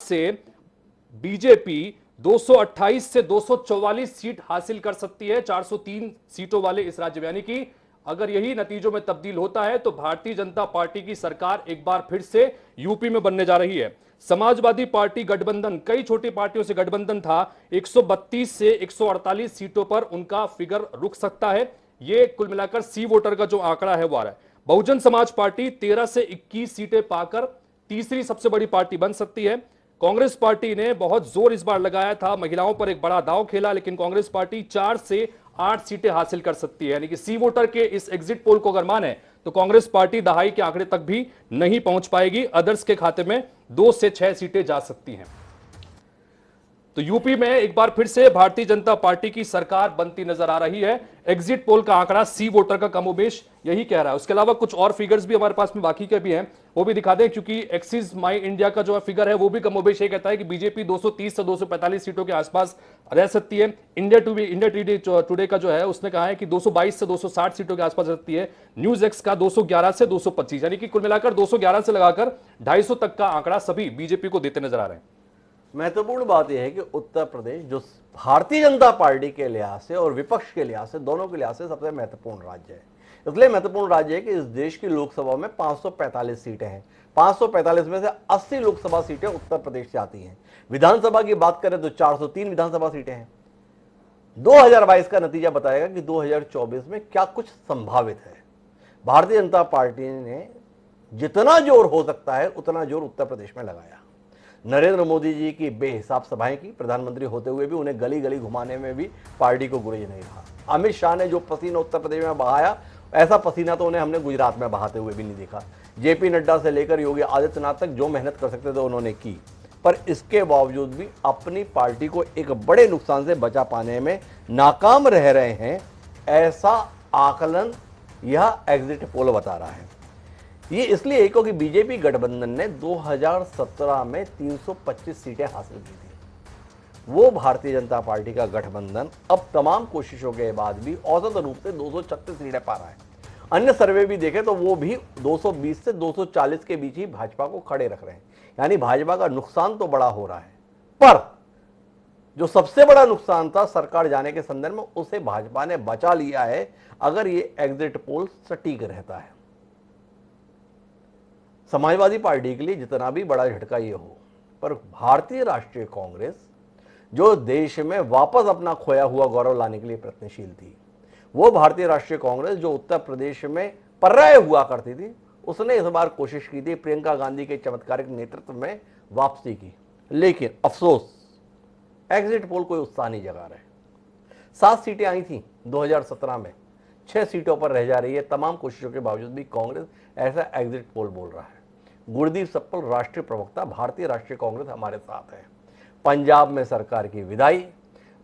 से बीजेपी 228 से 244 सीट हासिल कर सकती है 403 सीटों वाले इस राज्य में। यानी कि अगर यही नतीजों में तब्दील होता है तो भारतीय जनता पार्टी की सरकार एक बार फिर से यूपी में बनने जा रही है। समाजवादी पार्टी गठबंधन, कई छोटी पार्टियों से गठबंधन था, 132 से 148 सीटों पर उनका फिगर रुक सकता है। यह कुल मिलाकर सी वोटर का जो आंकड़ा है वो आ रहा है। बहुजन समाज पार्टी 13 से 21 सीटें पाकर तीसरी सबसे बड़ी पार्टी बन सकती है। कांग्रेस पार्टी ने बहुत जोर इस बार लगाया था, महिलाओं पर एक बड़ा दांव खेला, लेकिन कांग्रेस पार्टी 4 से 8 सीटें हासिल कर सकती है। यानी कि सी वोटर के इस एग्जिट पोल को अगर माने तो कांग्रेस पार्टी दहाई के आंकड़े तक भी नहीं पहुंच पाएगी। अदर्स के खाते में 2 से 6 सीटें जा सकती हैं। तो यूपी में एक बार फिर से भारतीय जनता पार्टी की सरकार बनती नजर आ रही है। एग्जिट पोल का आंकड़ा सी वोटर का कमोबेश यही कह रहा है। उसके अलावा कुछ और फिगर्स भी हमारे पास में बाकी के भी हैं, वो भी दिखा दें, क्योंकि एक्सिस माई इंडिया का जो फिगर है वो भी कमोबेश ये कहता है कि बीजेपी 230 से 245 सीटों के आसपास रह सकती है। इंडिया टुडे का जो है उसने कहा है कि 222 से 260 सीटों के आसपास रहती है। न्यूज एक्स का 211 से 225, यानी कि कुल मिलाकर 211 से लगाकर 250 तक का आंकड़ा सभी बीजेपी को देते नजर आ रहे हैं। महत्वपूर्ण बात यह है कि उत्तर प्रदेश जो भारतीय जनता पार्टी के लिहाज से और विपक्ष के लिहाज से, दोनों के लिहाज से सबसे महत्वपूर्ण राज्य है। इसलिए महत्वपूर्ण राज्य है कि इस देश की लोकसभा में 545 सीटें हैं। 545 में से 80 लोकसभा सीटें उत्तर प्रदेश से आती हैं। विधानसभा की बात करें तो 403 विधानसभा सीटें हैं। 2022 का नतीजा बताएगा कि 2024 में क्या कुछ संभावित है। भारतीय जनता पार्टी ने जितना जोर हो सकता है उतना जोर उत्तर प्रदेश में लगाया। नरेंद्र मोदी जी की बेहिसाब सभाएं की, प्रधानमंत्री होते हुए भी उन्हें गली गली घुमाने में भी पार्टी को गुरेज नहीं रहा। अमित शाह ने जो पसीना उत्तर प्रदेश में बहाया, ऐसा पसीना तो उन्हें हमने गुजरात में बहाते हुए भी नहीं देखा। जेपी नड्डा से लेकर योगी आदित्यनाथ तक जो मेहनत कर सकते थे उन्होंने की, पर इसके बावजूद भी अपनी पार्टी को एक बड़े नुकसान से बचा पाने में नाकाम रह रहे हैं, ऐसा आकलन यह एग्जिट पोल बता रहा है। ये इसलिए क्योंकि बीजेपी गठबंधन ने 2017 में 325 सीटें हासिल की थी। वो भारतीय जनता पार्टी का गठबंधन अब तमाम कोशिशों के बाद भी औसत रूप से 236 सीटें पा रहा है। अन्य सर्वे भी देखें तो वो भी 220 से 240 के बीच ही भाजपा को खड़े रख रहे हैं। यानी भाजपा का नुकसान तो बड़ा हो रहा है, पर जो सबसे बड़ा नुकसान था सरकार जाने के संदर्भ में, उसे भाजपा ने बचा लिया है अगर ये एग्जिट पोल सटीक रहता है। समाजवादी पार्टी के लिए जितना भी बड़ा झटका ये हो, पर भारतीय राष्ट्रीय कांग्रेस जो देश में वापस अपना खोया हुआ गौरव लाने के लिए प्रयत्नशील थी, वो भारतीय राष्ट्रीय कांग्रेस जो उत्तर प्रदेश में पर्याय हुआ करती थी, उसने इस बार कोशिश की थी प्रियंका गांधी के चमत्कारिक नेतृत्व में वापसी की। लेकिन अफसोस, एग्जिट पोल कोई उत्साह नहीं जगा रहे। 7 सीटें आई थी 2017 में, 6 सीटों पर रह जा रही है। तमाम कोशिशों के बावजूद भी कांग्रेस, ऐसा एग्जिट पोल बोल रहा है। गुरदीप सप्पल, राष्ट्रीय प्रवक्ता, भारतीय राष्ट्रीय कांग्रेस हमारे साथ है। पंजाब में सरकार की विदाई,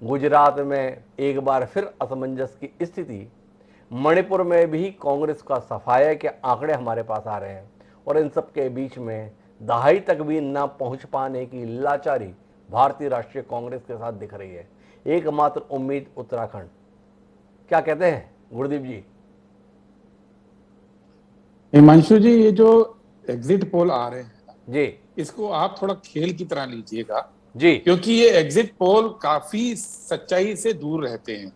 गुजरात में एक बार फिर असमंजस की स्थिति, मणिपुर में भी कांग्रेस का सफाया के आंकड़े हमारे पास आ रहे हैं, और इन सब के बीच में दहाई तक भी न पहुंच पाने की लाचारी भारतीय राष्ट्रीय कांग्रेस के साथ दिख रही है। एकमात्र उम्मीद उत्तराखंड। क्या कहते हैं गुरदीप जी? हिमांशु जी, ये जो एग्जिट पोल आ रहे हैं जी, इसको आप थोड़ा खेल की तरह लीजिएगा जी, क्योंकि ये एग्जिट पोल काफी सच्चाई से दूर रहते हैं।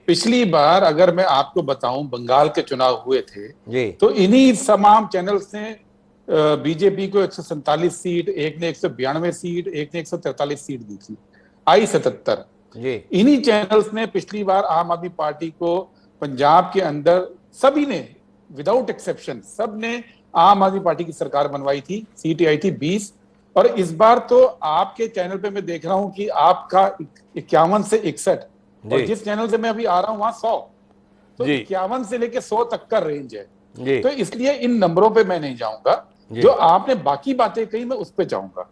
पिछली बार अगर मैं आपको बताऊं, बंगाल के चुनाव हुए थे जी, तो इन्हीं तमाम चैनल्स ने बीजेपी को 147 सीट, एक ने 192 सीट, एक ने 143 सीट दी थी, आई 77 जी। इन्हीं चैनल्स ने पिछली बार आम आदमी पार्टी को पंजाब के अंदर सभी ने विदाउट एक्सेप्शन सब ने आम आदमी पार्टी की सरकार बनवाई थी, सीटें आई थी 20। और इस बार तो आपके चैनल पे मैं देख रहा हूं कि आपका 51 से 61, और जिस चैनल से मैं अभी आ रहा हूं वहां 100, तो 51 से लेके 100 तक का रेंज है। तो इसलिए इन नंबरों पे मैं नहीं जाऊंगा, जो आपने बाकी बातें कही मैं उस पे जाऊंगा।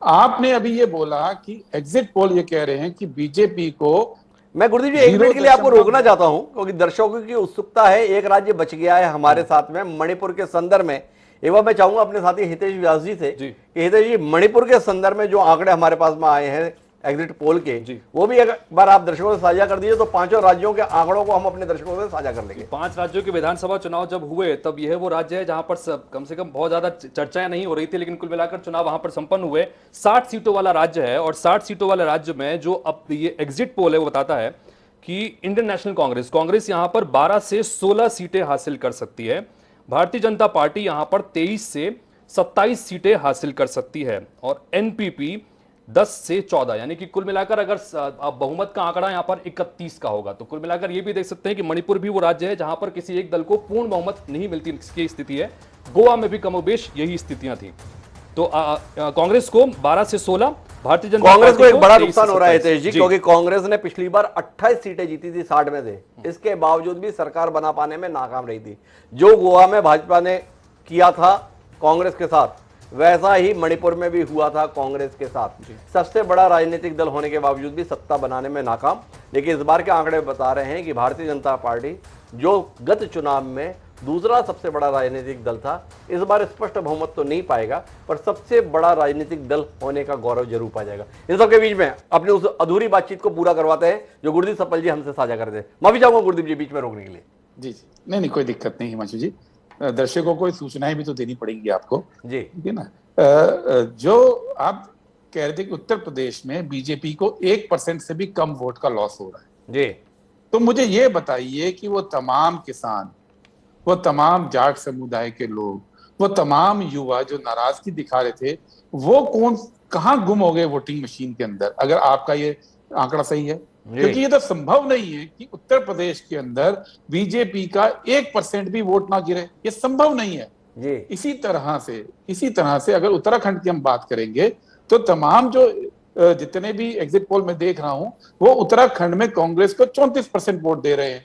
आपने अभी ये बोला कि एग्जिट पोल ये कह रहे हैं कि बीजेपी को, मैं गुरदीप जी 1 मिनट के लिए आपको रोकना चाहता हूं क्योंकि दर्शकों की उत्सुकता है। एक राज्य बच गया है हमारे साथ में, मणिपुर के संदर्भ में। एक बार मैं चाहूंगा अपने साथी हितेश व्यास जी से कि हितेश जी, मणिपुर के संदर्भ में जो आंकड़े हमारे पास में आए हैं एग्जिट पोल के, वो भी एक बार आप दर्शकों से साझा कर दीजिए, तो पांचों राज्यों के आंकड़ों को हम अपने दर्शकों से साझा कर लेंगे। 5 राज्यों के विधानसभा चुनाव जब हुए तब यह वो राज्य है जहां पर कम से कम बहुत ज्यादा चर्चाएं नहीं हो रही थी, लेकिन कुल मिलाकर चुनाव वहां पर संपन्न हुए। 60 सीटों वाला राज्य है, और 60 सीटों वाले राज्य में जो अब ये एग्जिट पोल है वो बताता है कि इंडियन नेशनल कांग्रेस यहां पर 12 से 16 सीटें हासिल कर सकती है। भारतीय जनता पार्टी यहां पर 23 से 27 सीटें हासिल कर सकती है, और एनपीपी 10 से 14, यानी कि कुल मिलाकर अगर बहुमत का आंकड़ा यहां पर 31 का होगा, तो कुल मिलाकर यह भी देख सकते हैं कि मणिपुर भी वो राज्य है जहां पर किसी एक दल को पूर्ण बहुमत नहीं मिलती की स्थिति है। गोवा में भी कमोबेश यही स्थितियां थी। तो कांग्रेस को 12 से 16, भारतीय जनता कांग्रेस को एक बड़ा 23 नुकसान हो रहा है तेज जी, जी। क्योंकि कांग्रेस ने पिछली बार 28 सीटें जीती थी 60 में से, इसके बावजूद भी सरकार बना पाने में नाकाम रही थी। जो गोवा में भाजपा ने किया था कांग्रेस के साथ, वैसा ही मणिपुर में भी हुआ था कांग्रेस के साथ। सबसे बड़ा राजनीतिक दल होने के बावजूद भी सत्ता बनाने में नाकाम। लेकिन इस बार के आंकड़े बता रहे हैं कि भारतीय जनता पार्टी, जो गत चुनाव में दूसरा सबसे बड़ा राजनीतिक दल था, इस बार स्पष्ट बहुमत तो नहीं पाएगा, पर सबसे बड़ा राजनीतिक दल होने का गौरव जरूर पा जाएगा। इन सबके बीच में अपनी उस अधूरी बातचीत को पूरा करवाते हैं जो गुरदीप सप्पल जी हमसे साझा करते हैं। माफी चाहूंगा गुरदीप जी बीच में रोकने के लिए। जी जी, नहीं कोई दिक्कत नहीं हिमांशु जी, दर्शकों को सूचनाएं भी तो देनी पड़ेंगी आपको जी, ठीक है ना। जो आप कह रहे थे कि उत्तर प्रदेश में बीजेपी को 1% से भी कम वोट का लॉस हो रहा है जी, तो मुझे ये बताइए कि वो तमाम किसान, वो तमाम जाट समुदाय के लोग, वो तमाम युवा जो नाराजगी दिखा रहे थे, वो कहां गुम हो गए वोटिंग मशीन के अंदर, अगर आपका ये आंकड़ा सही है? क्योंकि ये तो संभव नहीं है कि उत्तर प्रदेश के अंदर बीजेपी का 1% भी वोट ना गिरे, ये संभव नहीं है जी। इसी तरह से अगर उत्तराखंड की हम बात करेंगे तो तमाम जो जितने भी एग्जिट पोल में देख रहा हूं, वो उत्तराखंड में कांग्रेस को 34% वोट दे रहे हैं।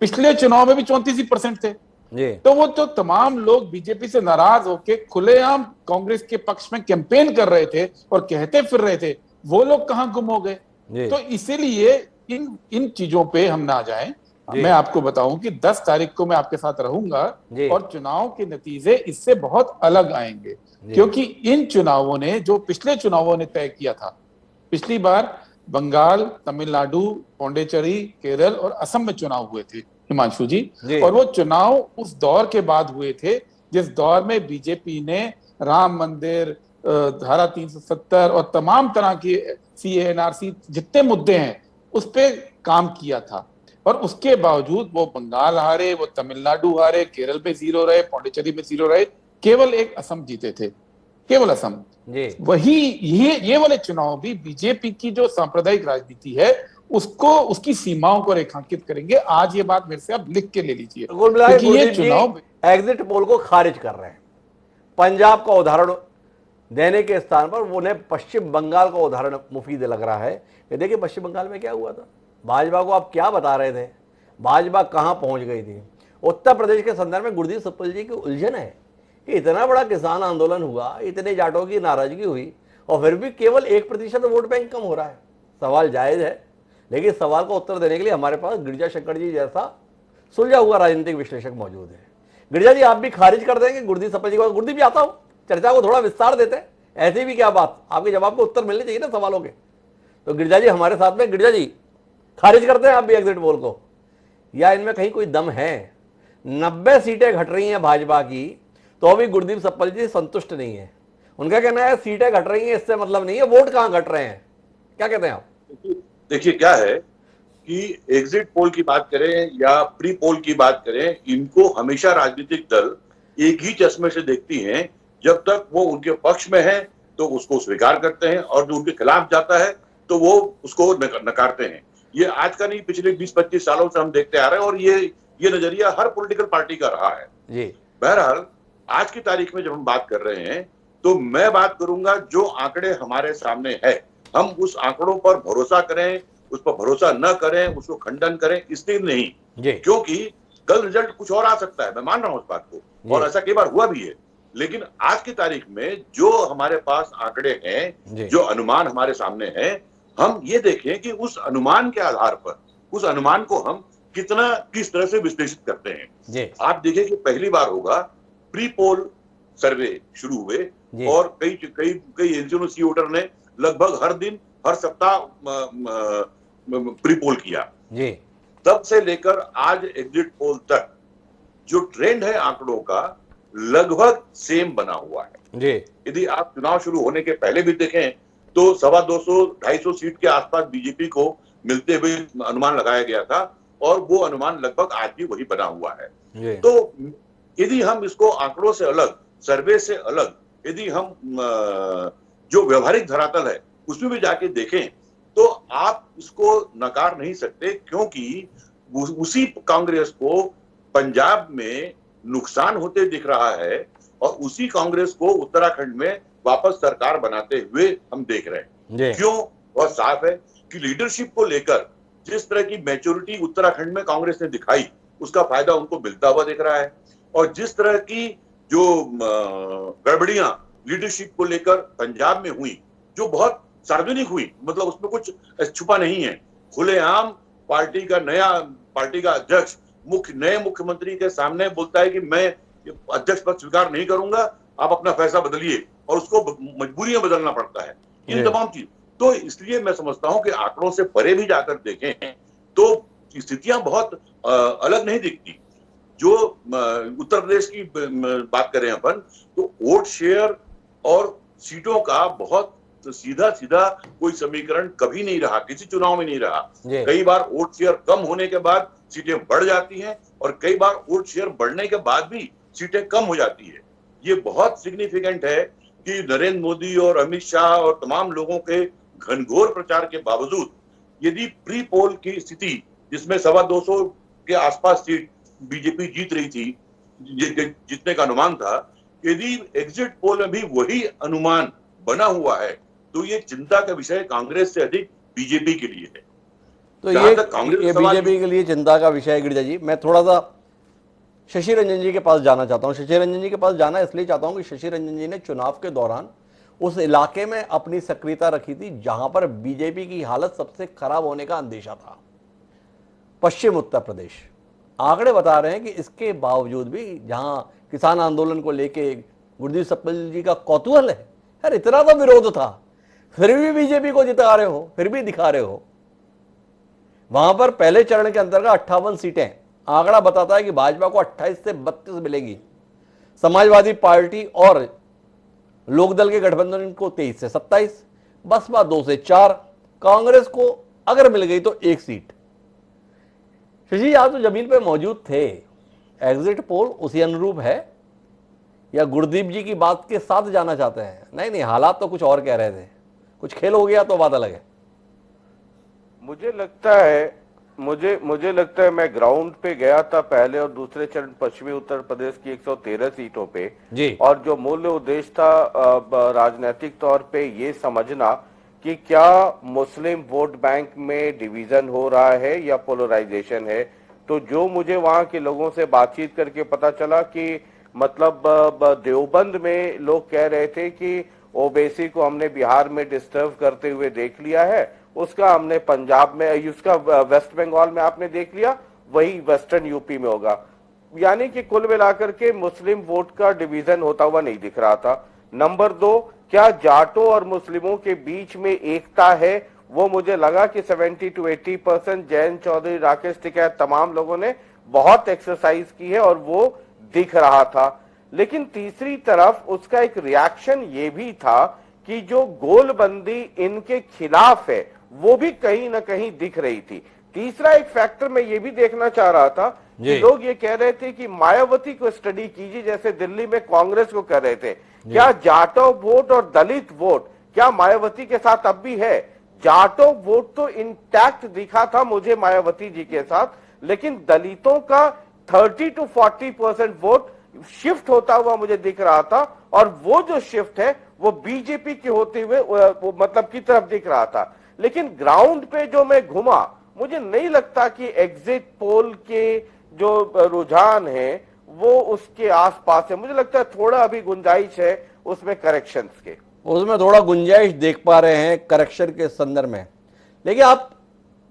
पिछले चुनाव में भी 34% थे जी। तो वो जो तमाम लोग बीजेपी से नाराज होके खुलेआम कांग्रेस के पक्ष में कैंपेन कर रहे थे और कहते फिर रहे थे, वो लोग कहां गुम हो गए? तो इसीलिए इन चीजों पे हम ना जाएं। मैं आपको बताऊं कि 10 तारीख को मैं आपके साथ रहूंगा और चुनाव के नतीजे इससे बहुत अलग आएंगे, क्योंकि इन चुनावों ने, जो पिछले चुनावों ने तय किया था, पिछली बार बंगाल, तमिलनाडु, पौंडीचेरी, केरल और असम में चुनाव हुए थे हिमांशु जी, और वो चुनाव उस दौर के बाद हुए थे जिस दौर में बीजेपी ने राम मंदिर, धारा 370 और तमाम तरह की सीए, एनआरसी जितने मुद्दे हैं उस पे काम किया था। और उसके बावजूद वो बंगाल हारे, वो तमिलनाडु हारे, केरल पे 0 रहे, पौंडीचेरी में 0 रहे, केवल एक असम जीते थे, केवल असम। वही ये वाले चुनाव भी बीजेपी की जो सांप्रदायिक राजनीति है उसको, उसकी सीमाओं को रेखांकित करेंगे। आज ये बात मेरे से आप लिख के ले लीजिए, क्योंकि ये चुनाव एग्जिट पोल को खारिज कर रहे हैं। पंजाब का उदाहरण देने के स्थान पर उन्हें पश्चिम बंगाल का उदाहरण मुफीद लग रहा है कि देखिए पश्चिम बंगाल में क्या हुआ था। भाजपा को आप क्या बता रहे थे, भाजपा कहां पहुंच गई थी। उत्तर प्रदेश के संदर्भ में गुरदीप सप्पल जी की उलझन है कि इतना बड़ा किसान आंदोलन हुआ, इतने जाटों की नाराजगी हुई, और फिर भी केवल 1% वोट बैंक कम हो रहा है। सवाल जायज है, लेकिन सवाल का उत्तर देने के लिए हमारे पास गिरिजा शंकर जी जैसा सुलझा हुआ राजनीतिक विश्लेषक मौजूद है। गिरिजा जी, आप भी खारिज कर देंगे गुरदीप सप्पल जी को? गुरदीप जी आता हूं, चर्चा को थोड़ा विस्तार देते हैं। ऐसे भी क्या बात, आपके जवाब को उत्तर मिलने चाहिए ना सवालों के। तो गिरिजा जी हमारे साथ में। गिरिजा जी, खारिज करते हैं आप भी एग्जिट पोल को, या इनमें कहीं कोई दम है? 90 सीटें घट रही हैं भाजपा की, तो अभी गुरदीप सप्पल जी संतुष्ट नहीं है। उनका कहना है सीटें घट रही हैं इससे मतलब नहीं है, वोट कहां घट रहे हैं। क्या कहते हैं आप? देखिए क्या है कि एग्जिट पोल की बात करें या प्री पोल की बात करें, इनको हमेशा राजनीतिक दल एक ही चश्मे से देखती हैं। जब तक वो उनके पक्ष में है तो उसको स्वीकार करते हैं, और जो उनके खिलाफ जाता है तो वो उसको नकारते हैं। ये आज का नहीं, पिछले 20-25 सालों से हम देखते आ रहे हैं, और ये नजरिया हर पॉलिटिकल पार्टी का रहा है जी। बहरहाल आज की तारीख में जब हम बात कर रहे हैं तो मैं बात करूंगा जो आंकड़े हमारे सामने है, हम उस आंकड़ों पर भरोसा करें, उस पर भरोसा न करें, उसको खंडन करें, इसलिए नहीं क्योंकि कल रिजल्ट कुछ और आ सकता है। मैं मान रहा हूं उस बात को, और ऐसा कई बार हुआ भी है। लेकिन आज की तारीख में जो हमारे पास आंकड़े हैं, जो अनुमान हमारे सामने हैं, हम ये देखें कि उस अनुमान के आधार पर, उस अनुमान को हम किस तरह से विश्लेषित करते हैं। आप देखिए कि पहली बार होगा प्री पोल सर्वे शुरू हुए और कई कई कई एनजीओ सी वोटर ने लगभग हर दिन हर सप्ताह प्री पोल किया जी। तब से लेकर आज एग्जिट पोल तक जो ट्रेंड है आंकड़ों का लगभग सेम बना हुआ है जी। यदि आप चुनाव शुरू होने के पहले भी देखें तो 250-250 सीट के आसपास बीजेपी को मिलते हुए अनुमान लगाया गया था और वो अनुमान लगभग आज भी वही बना हुआ है। तो यदि हम इसको आंकड़ों से अलग, सर्वे से अलग, यदि हम जो व्यवहारिक धरातल है उसमें भी जाके देखें तो आप इसको नकार नहीं सकते, क्योंकि उसी कांग्रेस को पंजाब में नुकसान होते दिख रहा है और उसी कांग्रेस को उत्तराखंड में वापस सरकार बनाते हुए हम देख रहे हैं। क्यों? बहुत साफ है कि लीडरशिप को लेकर जिस तरह की मैच्योरिटी उत्तराखंड में कांग्रेस ने दिखाई उसका फायदा उनको मिलता हुआ दिख रहा है और जिस तरह की जो गड़बड़ियां लीडरशिप को लेकर पंजाब में हुई, जो बहुत सार्वजनिक हुई, मतलब उसमें कुछ छुपा नहीं है, खुलेआम पार्टी का अध्यक्ष नए मुख्यमंत्री के सामने बोलता है कि मैं अध्यक्ष पद स्वीकार नहीं करूंगा, आप अपना फैसला बदलिए, और उसको मजबूरियां बदलना पड़ता है, इन तमाम चीज। तो इसलिए मैं समझता हूं कि आंकड़ों से परे भी जाकर देखें तो स्थितियां बहुत अलग नहीं दिखती। जो उत्तर प्रदेश की बात करें अपन, तो वोट शेयर और सीटों का बहुत सीधा कोई समीकरण कभी नहीं रहा, किसी चुनाव में नहीं रहा। कई बार वोट शेयर कम होने के बाद सीटें बढ़ जाती हैं और कई बार वोट शेयर बढ़ने के बाद भी सीटें कम हो जाती है। ये बहुत सिग्निफिकेंट है कि नरेंद्र मोदी और अमित शाह और तमाम लोगों के घनघोर प्रचार के बावजूद यदि प्री पोल की स्थिति जिसमें 225 के आसपास सीट बीजेपी जीत रही थी, जीतने का अनुमान था, यदि एग्जिट पोल में भी वही अनुमान बना हुआ है तो ये चिंता का विषय कांग्रेस से अधिक बीजेपी के लिए है। तो ये बीजेपी के लिए चिंता का विषय है। गिरिजा जी, मैं थोड़ा सा शशि रंजन जी के पास जाना चाहता हूं। शशि रंजन जी के पास जाना इसलिए चाहता हूं कि शशि रंजन जी ने चुनाव के दौरान उस इलाके में अपनी सक्रियता रखी थी जहां पर बीजेपी की हालत सबसे खराब होने का अंदेशा था, पश्चिम उत्तर प्रदेश। आंकड़े बता रहे हैं कि इसके बावजूद भी जहां किसान आंदोलन को लेके गुरदीप सप्पल जी का कौतूहल है, यार इतना तो विरोध था, फिर भी बीजेपी को जिता रहे हो, फिर भी दिखा रहे हो। वहां पर पहले चरण के अंतर्गत 58 सीटें, आंकड़ा बताता है कि भाजपा को 28 से 32 मिलेगी, समाजवादी पार्टी और लोकदल के गठबंधन को 23 से 27, बसपा 2 से 4, कांग्रेस को अगर मिल गई तो 1 सीट। शशि, आप तो जमीन पे मौजूद थे, एग्जिट पोल उसी अनुरूप है या गुरदीप जी की बात के साथ जाना चाहते हैं? नहीं, हालात तो कुछ और कह रहे थे, कुछ खेल हो गया तो बात अलग है। मुझे लगता है मैं ग्राउंड पे गया था पहले और दूसरे चरण पश्चिमी उत्तर प्रदेश की 113 सीटों पे जी। और जो मूल्य उद्देश्य था राजनीतिक तौर पे ये समझना कि क्या मुस्लिम वोट बैंक में डिवीजन हो रहा है या पोलराइजेशन है। तो जो मुझे वहां के लोगों से बातचीत करके पता चला कि मतलब देवबंद में लोग कह रहे थे कि ओबीसी को हमने बिहार में डिस्टर्ब करते हुए देख लिया है, उसका हमने पंजाब में, उसका वेस्ट बंगाल में आपने देख लिया, वही वेस्टर्न यूपी में होगा। यानी कि कुल मिलाकर के मुस्लिम वोट का डिवीजन होता हुआ नहीं दिख रहा था। नंबर 2, क्या जाटों और मुस्लिमों के बीच में एकता है? वो मुझे लगा कि 70 to 80% जयंत चौधरी, राकेश टिकैत, तमाम लोगों ने बहुत एक्सरसाइज की है और वो दिख रहा था। लेकिन तीसरी तरफ उसका एक रिएक्शन ये भी था कि जो गोलबंदी इनके खिलाफ है वो भी कहीं ना कहीं दिख रही थी। तीसरा एक फैक्टर मैं ये भी देखना चाह रहा था कि लोग ये कह रहे थे कि मायावती को स्टडी कीजिए, जैसे दिल्ली में कांग्रेस को कर रहे थे, क्या जाटो वोट और दलित वोट क्या मायावती के साथ अब भी है? जाटो वोट तो इंटैक्ट दिखा था मुझे मायावती जी के साथ, लेकिन दलितों का 30 to 40% वोट शिफ्ट होता हुआ मुझे दिख रहा था और वो जो शिफ्ट है वो बीजेपी के होते हुए मतलब की तरफ दिख रहा था। लेकिन ग्राउंड पे जो मैं घुमा, मुझे नहीं लगता कि एग्जिट पोल के जो रुझान है वो उसके आसपास है। मुझे लगता है थोड़ा अभी गुंजाइश है उसमें करेक्शंस के, उसमें थोड़ा गुंजाइश देख पा रहे हैं करेक्शन के संदर्भ में। लेकिन आप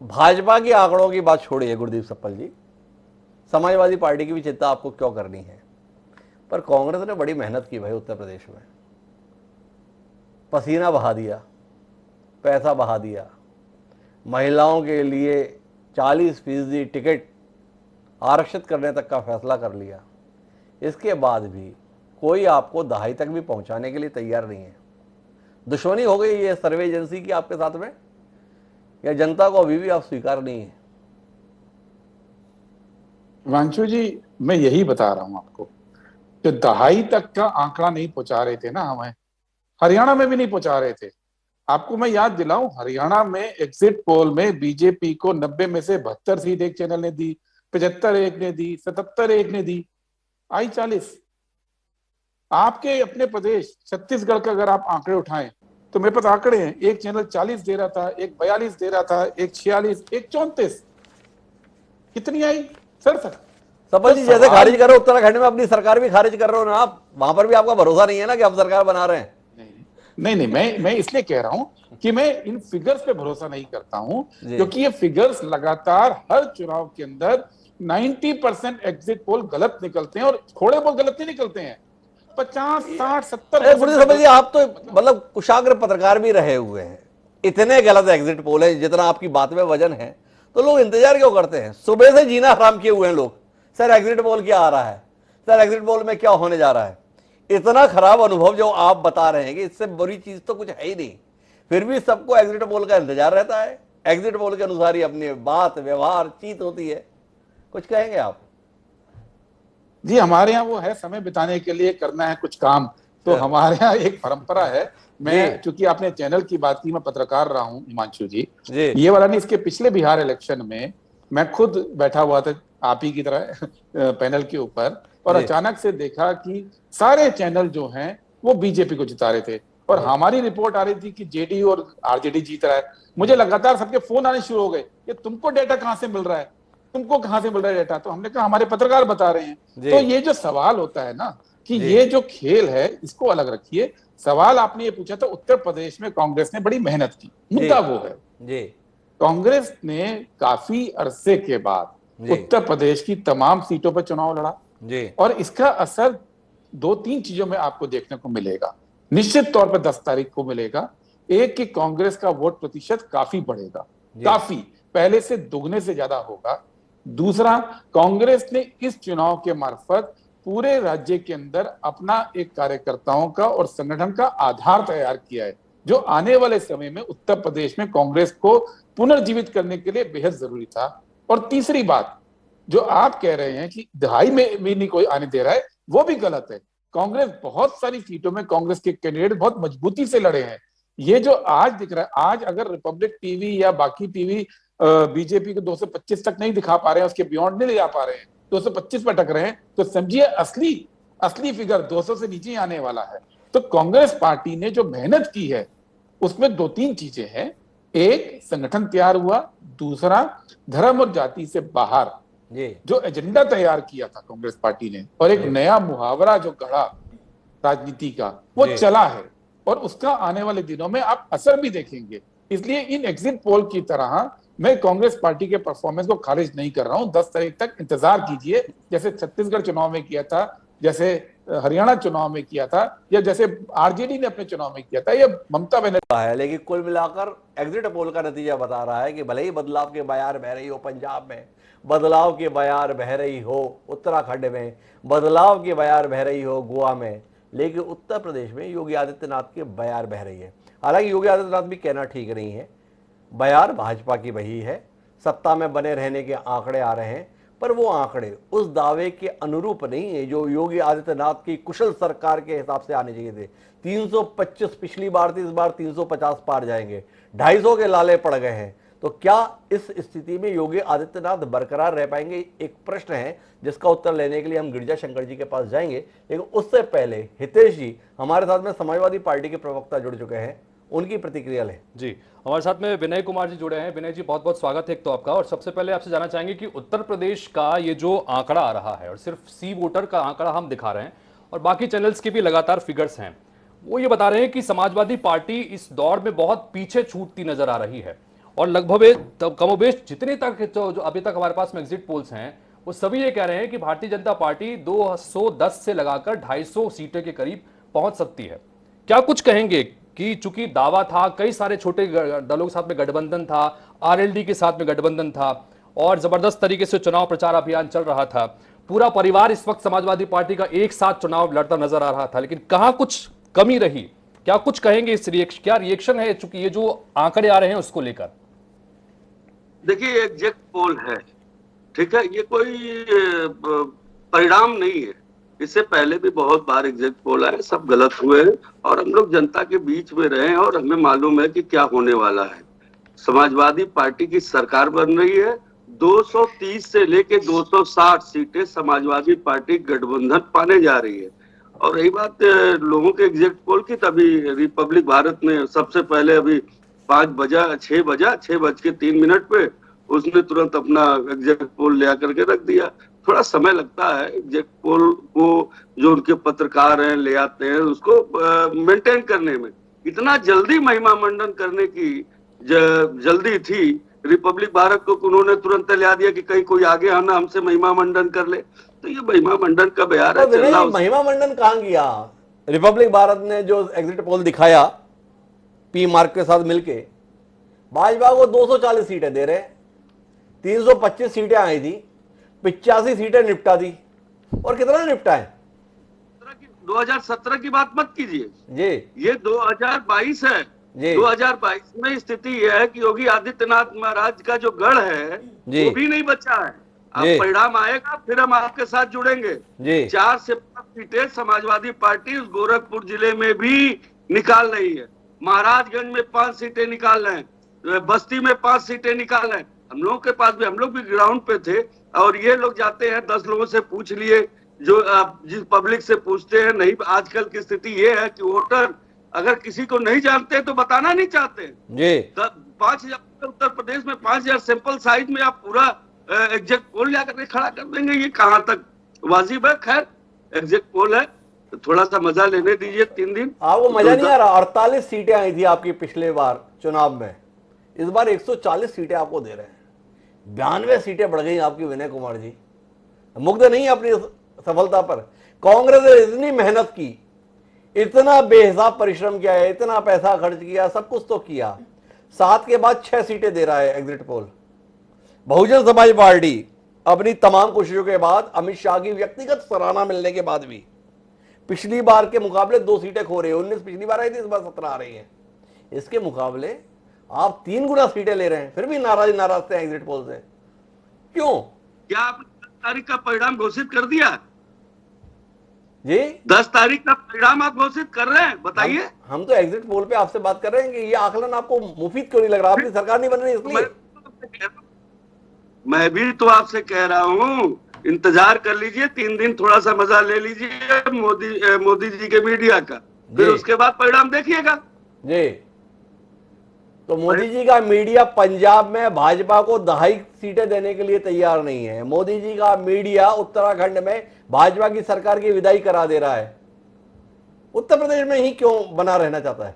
भाजपा के आंकड़ों की बात छोड़िए गुरदीप सप्पल जी, समाजवादी पार्टी की भी चिंता आपको क्यों करनी है? पर कांग्रेस ने बड़ी मेहनत की भाई उत्तर प्रदेश में, पसीना बहा दिया, पैसा बहा दिया, महिलाओं के लिए 40% टिकट आरक्षित करने तक का फैसला कर लिया। इसके बाद भी कोई आपको दहाई तक भी पहुंचाने के लिए तैयार नहीं है। दुश्मनी हो गई ये सर्वे एजेंसी की आपके साथ में, या जनता को अभी भी आप स्वीकार नहीं है? हिमांशु जी, मैं यही बता रहा हूं आपको, जो दहाई तक का आंकड़ा नहीं पहुंचा रहे थे ना हमें, हरियाणा में भी नहीं पहुंचा रहे थे। आपको मैं याद दिलाऊं, हरियाणा में एग्जिट पोल में बीजेपी को 90 में से 72 सीट एक चैनल ने दी, 75 एक ने दी, 77 एक ने दी, आई 40। आपके अपने प्रदेश छत्तीसगढ़ का अगर आप आंकड़े उठाएं तो मेरे पास आंकड़े हैं, एक चैनल 40 दे रहा था, एक 42 दे रहा था, एक 46, एक 34। कितनी आई सर? सपा जी जैसे खारिज करो उत्तराखंड में, अपनी सरकार भी खारिज कर रहे हो ना आप, वहां पर भी आपका भरोसा नहीं है ना कि आप सरकार बना रहे हैं? नहीं, मैं इसलिए कह रहा हूं कि मैं इन फिगर्स पे भरोसा नहीं करता हूं, क्योंकि ये फिगर्स लगातार हर चुनाव के अंदर 90% एग्जिट पोल गलत निकलते हैं, और थोड़े बहुत गलत नहीं निकलते हैं, 50, 60, 70। आप तो मतलब कुशाग्र पत्रकार भी रहे हुए हैं, इतने गलत एग्जिट पोल है, जितना आपकी बात में वजन है, तो लोग इंतजार क्यों करते हैं? सुबह से जीना हराम किए हुए हैं लोग, सर एग्जिट पोल क्या आ रहा है, सर एग्जिट पोल में क्या होने जा रहा है। इतना खराब अनुभव जो आप बता रहे हैं कि इससे बुरी चीज तो कुछ है ही नहीं, फिर भी सबको एग्जिट पोल का इंतजार रहता है। एग्जिट पोल के अनुसार ही अपनी बात व्यवहार चीत होती है। कुछ कहेंगे आप? जी, हमारे यहाँ वो है, समय बिताने के लिए करना है कुछ काम, तो हमारे यहाँ एक परंपरा है। मैं चूंकि आपने चैनल की बात की, मैं पत्रकार रहा हूँ हिमांशु जी, ये वाला नहीं, इसके पिछले बिहार इलेक्शन में मैं खुद बैठा हुआ था आप ही की तरह पैनल के ऊपर, और अचानक से देखा कि सारे चैनल जो हैं वो बीजेपी को जिता रहे थे, और हमारी रिपोर्ट आ रही थी कि जेडीयू और आरजेडी जीत रहा है। मुझे लगातार सबके फोन आने शुरू हो गए कि तुमको डेटा कहाँ से मिल रहा है, तुमको कहाँ से मिल रहा है डेटा? तो हमने कहा हमारे पत्रकार बता रहे हैं। तो ये जो सवाल होता है ना कि ये जो खेल है इसको अलग रखिए। सवाल आपने ये पूछा था, उत्तर प्रदेश में कांग्रेस ने बड़ी मेहनत की, मुद्दा वो है कांग्रेस ने काफी अरसे के बाद उत्तर प्रदेश की तमाम सीटों पर चुनाव लड़ा, और इसका असर 2-3 चीजों में आपको देखने को मिलेगा। निश्चित तौर पर 10 तारीख को मिलेगा। एक कि कांग्रेस का वोट प्रतिशत काफी बढ़ेगा, काफी पहले से दुगने से ज्यादा होगा। दूसरा, कांग्रेस ने इस चुनाव के मार्फत पूरे राज्य के अंदर अपना एक कार्यकर्ताओं का और संगठन का आधार तैयार किया है, जो आने वाले समय में उत्तर प्रदेश में कांग्रेस को पुनर्जीवित करने के लिए बेहद जरूरी था। और तीसरी बात, जो आप कह रहे हैं कि दहाई में भी नहीं कोई आने दे रहा है, वो भी गलत है। कांग्रेस बहुत सारी सीटों में कांग्रेस के कैंडिडेट बहुत मजबूती से लड़े हैं। ये जो आज दिख रहा है, आज अगर रिपब्लिक टीवी या बाकी टीवी बीजेपी को 225 तक नहीं दिखा पा रहे हैं, उसके बियॉन्ड नहीं ले जा पा रहे हैं, 225 पर टक रहे हैं, तो समझिए असली फिगर 200 से नीचे आने वाला है। तो कांग्रेस पार्टी ने जो मेहनत की है उसमें 2-3 चीजें हैं। एक, संगठन तैयार हुआ। दूसरा, धर्म और जाति से बाहर जो एजेंडा तैयार किया था कांग्रेस पार्टी ने, और एक नया मुहावरा जो गढ़ा राजनीति का, वो चला है, और उसका आने वाले दिनों में आप असर भी देखेंगे। इसलिए इन एग्जिट पोल की तरह मैं कांग्रेस पार्टी के परफॉर्मेंस को खारिज नहीं कर रहा हूं। 10 तारीख तक इंतजार कीजिए, जैसे छत्तीसगढ़ चुनाव में किया था, जैसे हरियाणा चुनाव में किया था, या जैसे आरजेडी ने अपने चुनाव में किया था, या ममता बनर्जी है। लेकिन कुल मिलाकर एग्जिट पोल का नतीजा बता रहा है कि भले ही बदलाव की बयार बह रही हो पंजाब में, बदलाव की बयार बह रही हो उत्तराखंड में, बदलाव की बयार बह रही हो गोवा में, लेकिन उत्तर प्रदेश में योगी आदित्यनाथ की बयार बह रही है। हालांकि योगी आदित्यनाथ भी कहना ठीक नहीं है, बयार भाजपा की वही है, सत्ता में बने रहने के आंकड़े आ रहे हैं, पर वो आंकड़े उस दावे के अनुरूप नहीं है जो योगी आदित्यनाथ की कुशल सरकार के हिसाब से आने चाहिए थे। 325 पिछली बार थी, इस बार 350 पार जाएंगे, 250 के लाले पड़ गए हैं। तो क्या इस स्थिति में योगी आदित्यनाथ बरकरार रह पाएंगे, एक प्रश्न है जिसका उत्तर लेने के लिए हम गिरिजा शंकर जी के पास जाएंगे। लेकिन उससे पहले हितेश जी हमारे साथ में समाजवादी पार्टी के प्रवक्ता जुड़ चुके हैं, उनकी प्रतिक्रिया लें। जी, हमारे साथ में विनय कुमार जी जुड़े हैं। विनय जी, बहुत बहुत स्वागत है एक तो आपका। और सबसे पहले आपसे जानना चाहेंगे कि उत्तर प्रदेश का ये जो आंकड़ा आ रहा है, और सिर्फ सी वोटर का आंकड़ा हम दिखा रहे हैं और बाकी चैनल्स के भी लगातार फिगर्स हैं, वो ये बता रहे हैं कि समाजवादी पार्टी इस दौर में बहुत पीछे छूटती नजर आ रही है, और लगभग कमोबेश जितने तक जो अभी तक हमारे पास में एग्जिट पोल्स हैं वो सभी ये कह रहे हैं कि भारतीय जनता पार्टी 210 से लगाकर 250 सीटें के करीब पहुंच सकती है। क्या कुछ कहेंगे कि चूंकि दावा था, कई सारे छोटे दलों के साथ में गठबंधन था, आरएलडी के साथ में गठबंधन था और जबरदस्त तरीके से चुनाव प्रचार अभियान चल रहा था, पूरा परिवार इस वक्त समाजवादी पार्टी का एक साथ चुनाव लड़ता नजर आ रहा था, लेकिन कहां कुछ कमी रही? क्या कुछ कहेंगे इस क्या रिएक्शन है चूंकि ये जो आंकड़े आ रहे हैं उसको लेकर? देखिए, एग्जैक्ट पोल है, ठीक है, ये कोई परिणाम नहीं है। इससे पहले भी बहुत बार एग्जैक्ट पोल आए, सब गलत हुए हैं और हम लोग जनता के बीच में रहे हैं और हमें मालूम है कि क्या होने वाला है। समाजवादी पार्टी की सरकार बन रही है, 230 से लेके 260 सीटें समाजवादी पार्टी गठबंधन पाने जा रही है। और रही बात लोगों के एग्जैक्ट पोल की, तभी रिपब्लिक भारत ने सबसे पहले अभी 6 बज के 3 मिनट पे उसने तुरंत अपना एग्जैक्ट पोल ले आकर के रख दिया। थोड़ा समय लगता है एग्जैक्ट पोल को, जो उनके पत्रकार हैं ले आते हैं उसको मेंटेन करने में। इतना जल्दी महिमा मंडन करने की जल्दी थी रिपब्लिक भारत को, उन्होंने तुरंत लिया दिया कि कहीं कोई आगे आना हमसे महिमा मंडन कर ले। तो ये महिमा मंडन का बयान है, चलना। महिमा मंडन कहां गया? रिपब्लिक भारत ने जो एग्जिट पोल दिखाया पी मार्क के साथ मिलके, भाजपा को 240 सीटें दे रहे, 325 सीटें आई थी, 85 सीटें निपटा दी। और कितना निपटा है? 2017 की बात मत कीजिए जी, ये 2022 है जी। 2022 में स्थिति यह है कि योगी आदित्यनाथ महाराज का जो गढ़ है वो भी नहीं बचा है। अब परिणाम आएगा फिर हम आपके साथ जुड़ेंगे जी। 4 से 5 सीटें समाजवादी पार्टी उस गोरखपुर जिले में भी निकाल रही है, महाराजगंज में 5 सीटें निकाल रहे हैं, बस्ती में 5 सीटें निकाल रहे हैं। हम लोगों के पास भी, हम लोग भी ग्राउंड पे थे और ये लोग जाते हैं 10 लोगों से पूछ लिए, जो जिस पब्लिक से पूछते हैं नहीं। आजकल की स्थिति ये है कि वोटर अगर किसी को नहीं जानते तो बताना नहीं चाहते जी। 5,000 उत्तर प्रदेश में 5,000 सैंपल साइज में आप पूरा एग्जैक्ट पोल लेकर के खड़ा कर देंगे, ये कहां तक वाजिब है? खैर, एग्जैक्ट पोल है तो थोड़ा सा मजा लेने दीजिए 3 दिन। आपको मजा नहीं आ रहा? 48 सीटें आई थी आपकी पिछले बार चुनाव में, इस बार 140 सीटें आपको दे रहे हैं, 92 सीटें बढ़ गई आपकी। विनय कुमार जी मुग्ध नहीं अपनी सफलता पर? कांग्रेस ने इतनी मेहनत की, इतना बेहिसाब परिश्रम किया है, इतना पैसा खर्च किया, सब कुछ तो किया, 7 के बाद 6 सीटें दे रहा है exit poll. Bahujan Samaj party अपनी तमाम कोशिशों के बाद, अमित शाह की व्यक्तिगत सराहना मिलने के बाद भी पिछली बार के मुकाबले 2 सीटें खो रही है। 19 पिछली बार आई थी, इस बार 17 आ रही है। इसके मुकाबले आप 3 गुना सीटें ले रहे हैं, फिर भी नाराज थे एग्जिट पोल से। क्यों? क्या आपने 10 तारीख का परिणाम घोषित कर दिया जी? 10 तारीख का परिणाम आप घोषित कर रहे हैं, बताइए। हम तो एग्जिट पोल पे आपसे बात कर रहे हैं कि ये आकलन आपको मुफीद क्यों नहीं लग रहा? आपकी सरकार नहीं बन रही इसलिए। मैं भी तो आपसे कह रहा हूँ, इंतजार कर लीजिए 3 दिन, थोड़ा सा मजा ले लीजिए मोदी जी के मीडिया का, फिर उसके बाद परिणाम देखिएगा जी। तो मोदी जी का मीडिया पंजाब में भाजपा को 2.5 सीटें देने के लिए तैयार नहीं है। मोदी जी का मीडिया उत्तराखंड में भाजपा की सरकार की विदाई करा दे रहा है। उत्तर प्रदेश में ही क्यों बना रहना चाहता है?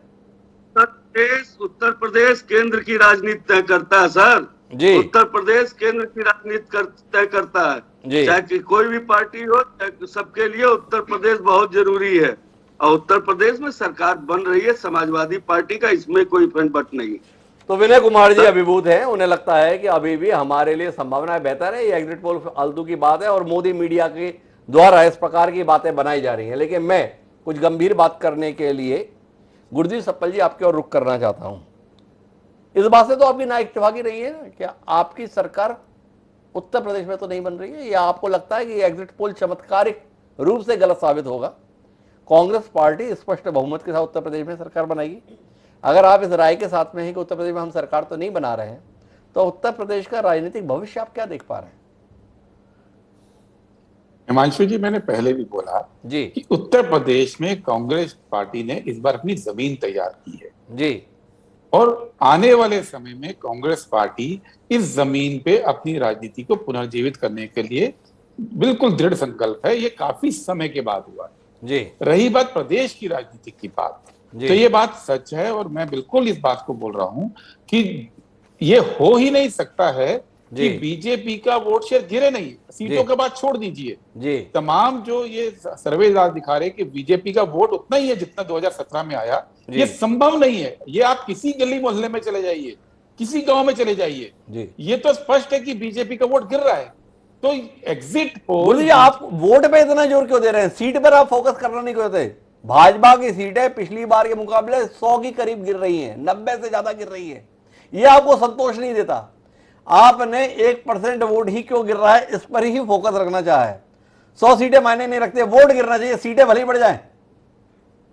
उत्तर प्रदेश केंद्र की राजनीति तय करता है सर जी। उत्तर प्रदेश केंद्र की राजनीति तय करता है, चाहे कोई भी पार्टी हो, सबके लिए उत्तर प्रदेश बहुत जरूरी है। और उत्तर प्रदेश में सरकार बन रही है समाजवादी पार्टी का, इसमें कोई फनपट नहीं। तो विनय कुमार जी अभिभूत हैं, उन्हें लगता है कि अभी भी हमारे लिए संभावनाएं बेहतर है। ये एग्जिट पोल फालतू की बात है और मोदी मीडिया के द्वारा इस प्रकार की बातें बनाई जा रही हैं। लेकिन मैं कुछ गंभीर बात करने के लिए गुरदीप सप्पल जी आपकी ओर रुख करना चाहता हूं। इस बात से तो आपकी ना इत्तेफाकी रही है ना, क्या आपकी सरकार उत्तर प्रदेश में तो नहीं बन रही है, या आपको लगता है कि एग्जिट पोल चमत्कारिक रूप से गलत साबित होगा? कांग्रेस पार्टी स्पष्ट बहुमत के साथ उत्तर प्रदेश में सरकार बनाएगी। अगर आप इस राय के साथ में हैं कि उत्तर प्रदेश में हम सरकार तो नहीं बना रहे हैं, तो उत्तर प्रदेश का राजनीतिक भविष्य आप क्या देख पा रहे हैं? हिमांशु जी, मैंने पहले भी बोला जी कि उत्तर प्रदेश में कांग्रेस पार्टी ने इस बार अपनी जमीन तैयार की है जी, और आने वाले समय में कांग्रेस पार्टी इस जमीन पे अपनी राजनीति को पुनर्जीवित करने के लिए बिल्कुल दृढ़ संकल्प है। ये काफी समय के बाद हुआ है जी। रही बात प्रदेश की राजनीति की बात, तो ये बात सच है और मैं बिल्कुल इस बात को बोल रहा हूं कि ये हो ही नहीं सकता है कि बीजेपी का वोट शेयर गिरे नहीं, सीटों के बाद छोड़ दीजिए जी। तमाम जो ये सर्वे दिखा रहे कि बीजेपी का वोट उतना ही है जितना 2017 में आया, ये संभव नहीं है। ये आप किसी गली मोहल्ले में चले जाइए, किसी गांव में चले जाइए, ये तो स्पष्ट है कि बीजेपी का वोट गिर रहा है। तो एग्जिट पोल, आप वोट पे इतना जोर क्यों दे रहे हैं? सीट पर आप फोकस करना नहीं क्यों देते? भाजपा की सीटें पिछली बार के मुकाबले 100 की करीब गिर रही हैं, 90 से ज्यादा गिर रही है। ये आपको संतोष नहीं देता। आपने 1% वोट ही क्यों गिर रहा है इस पर ही फोकस रखना चाहे। 100 सीटें मायने नहीं रखते, वोट गिरना चाहिए, सीटें भले ही बढ़ जाएं।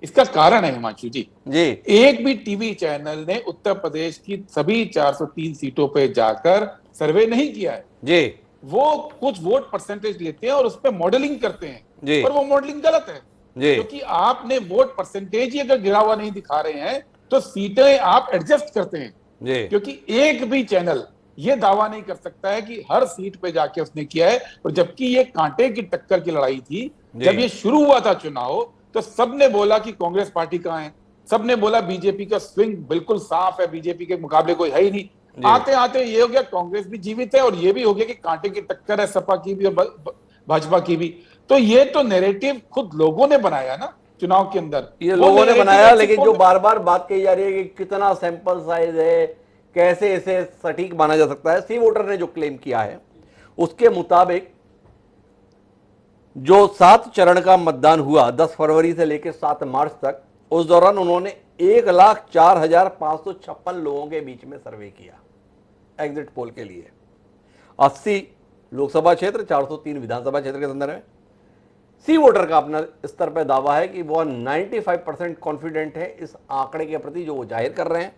इसका कारण है हिमांशु जी, एक भी टीवी चैनल ने उत्तर प्रदेश की सभी 403 सीटों पे जाकर सर्वे नहीं किया है जी। वो कुछ वोट परसेंटेज लेते हैं और उस पर मॉडलिंग करते हैं, पर वो मॉडलिंग गलत है क्योंकि आपने वोट परसेंटेज ही अगर गिरा हुआ नहीं दिखा रहे हैं तो सीटें आप एडजस्ट करते हैं, क्योंकि एक भी चैनल ये दावा नहीं कर सकता है कि हर सीट पे जाके उसने किया है। और जबकि ये कांटे की टक्कर की लड़ाई थी, जब ये शुरू हुआ था चुनाव, तो सबने बोला कि कांग्रेस पार्टी कहां है, सबने बोला बीजेपी का स्विंग बिल्कुल साफ है, बीजेपी के मुकाबले कोई है ही नहीं। आते आते ये हो गया कांग्रेस भी जीवित है और ये भी हो गया कि कांटे की टक्कर है सपा की भी और भाजपा की भी। तो ये तो नैरेटिव खुद लोगों ने बनाया ना चुनाव के अंदर, ये लोगों ने बनाया। लेकिन जो बार बार बात कही जा रही है कि कितना सैंपल साइज है, कैसे इसे सटीक माना जा सकता है, सी वोटर ने जो क्लेम किया है उसके मुताबिक जो 7 चरण का मतदान हुआ 10 फरवरी से लेकर 7 मार्च तक, उस दौरान उन्होंने 1,04,556 लोगों के बीच में सर्वे किया एग्जिट पोल के लिए। 80 लोकसभा क्षेत्र, 403 विधानसभा क्षेत्र के संदर्भ में सी वोटर का अपना स्तर पर दावा है कि वह 95% कॉन्फिडेंट है इस आंकड़े के प्रति जो वो जाहिर कर रहे हैं,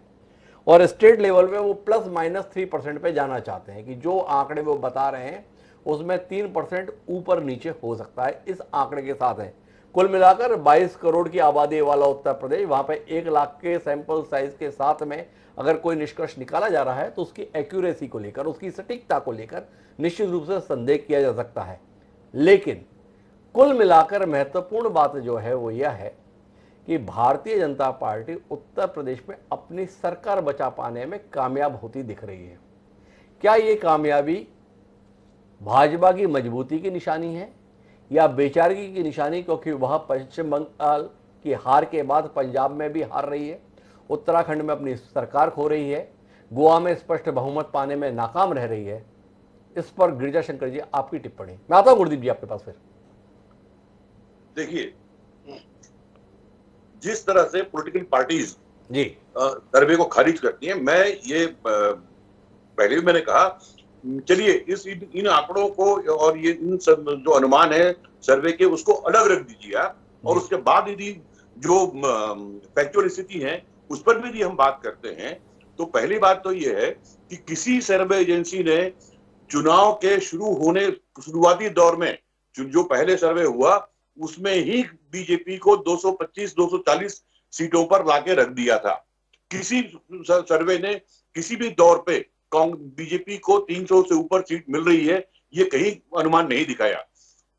और स्टेट लेवल पे वो +-3% पे जाना चाहते हैं कि जो आंकड़े वो बता रहे हैं उसमें 3% ऊपर नीचे हो सकता है। इस आंकड़े के साथ है कुल मिलाकर 22 करोड़ की आबादी वाला उत्तर प्रदेश, वहां पे 1 लाख के सैंपल साइज के साथ में अगर कोई निष्कर्ष निकाला जा रहा है तो उसकी एक्यूरेसी को लेकर, उसकी सटीकता को लेकर निश्चित रूप से संदेह किया जा सकता है। लेकिन कुल मिलाकर महत्वपूर्ण बात जो है वो यह है कि भारतीय जनता पार्टी उत्तर प्रदेश में अपनी सरकार बचा पाने में कामयाब होती दिख रही है। क्या ये कामयाबी भाजपा की मजबूती की निशानी है या बेचारगी की निशानी, क्योंकि वह पश्चिम बंगाल की हार के बाद पंजाब में भी हार रही है, उत्तराखंड में अपनी सरकार खो रही है, गोवा में स्पष्ट बहुमत पाने में नाकाम रह रही है। इस पर गिरिजा शंकर जी आपकी टिप्पणी। मैं आता हूं गुरदीप जी आपके पास फिर। देखिए, जिस तरह से पॉलिटिकल पार्टीज जी सर्वे को खारिज करती हैं, मैं ये पहले भी मैंने कहा, चलिए इन आंकड़ों को और ये इन सब जो अनुमान है सर्वे के उसको अलग रख दीजिए और उसके बाद यदि जो फैक्चुअल स्थिति है उस पर भी यदि हम बात करते हैं तो पहली बात तो ये है कि किसी सर्वे एजेंसी ने चुनाव के शुरुआती दौर में जो पहले सर्वे हुआ उसमें ही बीजेपी को 225-240 सीटों पर लाके रख दिया था। किसी सर्वे ने किसी भी दौर पे बीजेपी को 300 से ऊपर सीट मिल रही है ये कहीं अनुमान नहीं दिखाया।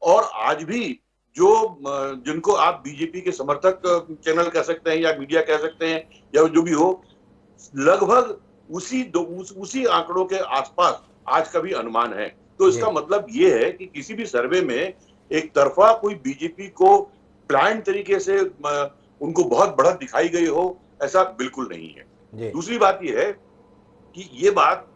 और आज भी जो जिनको आप बीजेपी के समर्थक चैनल कह सकते हैं या मीडिया कह सकते हैं या जो भी हो, लगभग उसी आंकड़ों के आसपास आज का भी अनुमान है। तो इसका मतलब ये है कि किसी भी सर्वे में एक तरफा कोई बीजेपी को प्लान तरीके से उनको बहुत बढ़त दिखाई गई हो, ऐसा बिल्कुल नहीं है। दूसरी बात यह है कि ये बात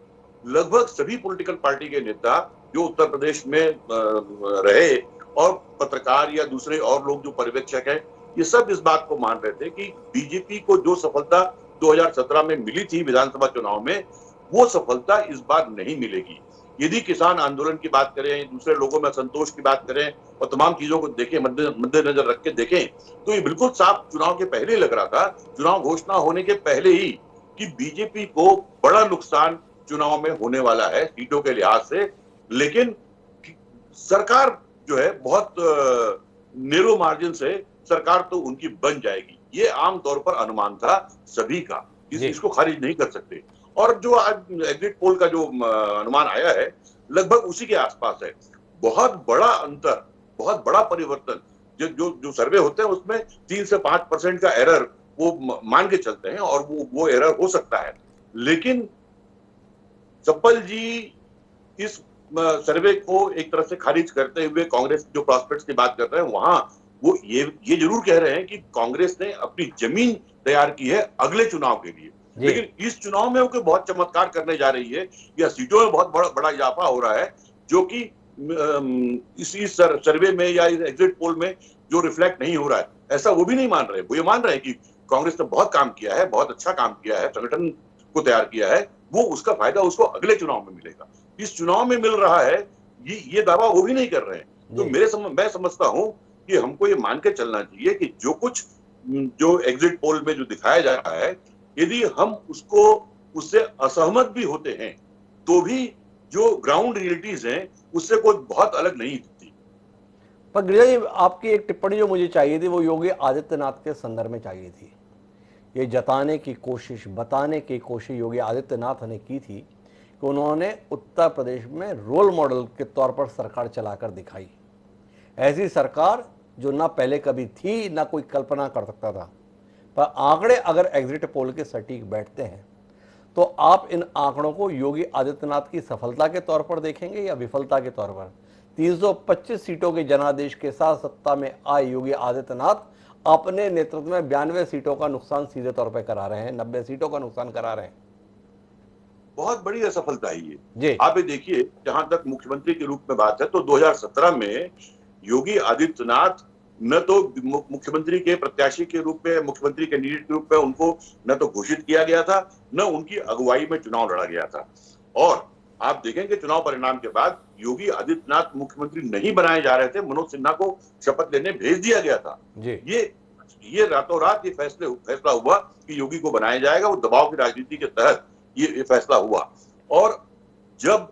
लगभग सभी पॉलिटिकल पार्टी के नेता जो उत्तर प्रदेश में रहे और पत्रकार या दूसरे और लोग जो पर्यवेक्षक हैं, ये सब इस बात को मान रहे थे कि बीजेपी को जो सफलता 2017 में मिली थी विधानसभा चुनाव में, वो सफलता इस बार नहीं मिलेगी। यदि किसान आंदोलन की बात करें, दूसरे लोगों में असंतोष की बात करें और तमाम चीजों को देखें, मद्देनजर रख के देखें, तो ये बिल्कुल साफ चुनाव के पहले लग रहा था, चुनाव घोषणा होने के पहले ही, कि बीजेपी को बड़ा नुकसान चुनाव में होने वाला है सीटों के लिहाज से। लेकिन सरकार जो है बहुत नेरो मार्जिन से सरकार तो उनकी बन जाएगी, ये आमतौर पर अनुमान था सभी का, इसको खारिज नहीं कर सकते। और जो आज एग्जिट पोल का जो अनुमान आया है लगभग उसी के आसपास है। बहुत बड़ा अंतर, बहुत बड़ा परिवर्तन, जो सर्वे होते हैं उसमें 3 से 5% का एरर वो मान के चलते हैं और वो एरर हो सकता है। लेकिन चप्पल जी इस सर्वे को एक तरह से खारिज करते हुए कांग्रेस जो प्रॉस्पेक्ट्स की बात कर रहे हैं वहां वो ये जरूर कह रहे हैं कि कांग्रेस ने अपनी जमीन तैयार की है अगले चुनाव के लिए, लेकिन इस चुनाव में वो कोई बहुत चमत्कार करने जा रही है या सीटों में बहुत बड़ा इजाफा हो रहा है जो कि इसी सर्वे में या इस एग्जिट पोल में जो रिफ्लेक्ट नहीं हो रहा है, ऐसा वो भी नहीं मान रहे। वो ये मान रहे हैं कि कांग्रेस ने बहुत काम किया है, बहुत अच्छा काम किया है, संगठन को तैयार किया है, वो उसका फायदा उसको अगले चुनाव में मिलेगा। इस चुनाव में मिल रहा है ये दावा वो भी नहीं कर रहे हैं। तो मैं समझता हूं कि हमको ये मान के चलना चाहिए कि जो कुछ जो एग्जिट पोल में जो दिखाया जा रहा है, यदि हम उससे असहमत भी होते हैं तो भी जो ग्राउंड रियलिटीज हैं उससे कोई बहुत अलग नहीं दिखती। पर गिरिजा जी, आपकी एक टिप्पणी जो मुझे चाहिए थी वो योगी आदित्यनाथ के संदर्भ में चाहिए थी। ये जताने की कोशिश, बताने की कोशिश योगी आदित्यनाथ ने की थी कि उन्होंने उत्तर प्रदेश में रोल मॉडल के तौर पर सरकार चलाकर दिखाई। ऐसी सरकार जो ना पहले कभी थी ना कोई कल्पना कर सकता था। पर आंकड़े अगर एग्जिट पोल के सटीक बैठते हैं तो आप इन आंकड़ों को योगी आदित्यनाथ की सफलता के तौर पर देखेंगे या विफलता के तौर पर? 325 सीटों के जनादेश के साथ सत्ता में आए योगी आदित्यनाथ अपने नेतृत्व में 92 सीटों का नुकसान सीधे तौर पर करा रहे हैं, 90 सीटों का नुकसान करा रहे हैं। बहुत बड़ी असफलता है ये। आप ये देखिए, जहां तक मुख्यमंत्री के रूप में बात है तो 2017 में योगी आदित्यनाथ न तो मुख्यमंत्री के प्रत्याशी के रूप में, मुख्यमंत्री कैंडिडेट के रूप में उनको न तो घोषित किया गया था, न उनकी अगुवाई में चुनाव लड़ा गया था। और आप देखेंगे चुनाव परिणाम के बाद योगी आदित्यनाथ मुख्यमंत्री नहीं बनाए जा रहे थे, मनोज सिन्हा को शपथ लेने भेज दिया गया था। ये रातों रात ये फैसला हुआ कि योगी को बनाया जाएगा। वो दबाव की राजनीति के तहत ये फैसला हुआ। और जब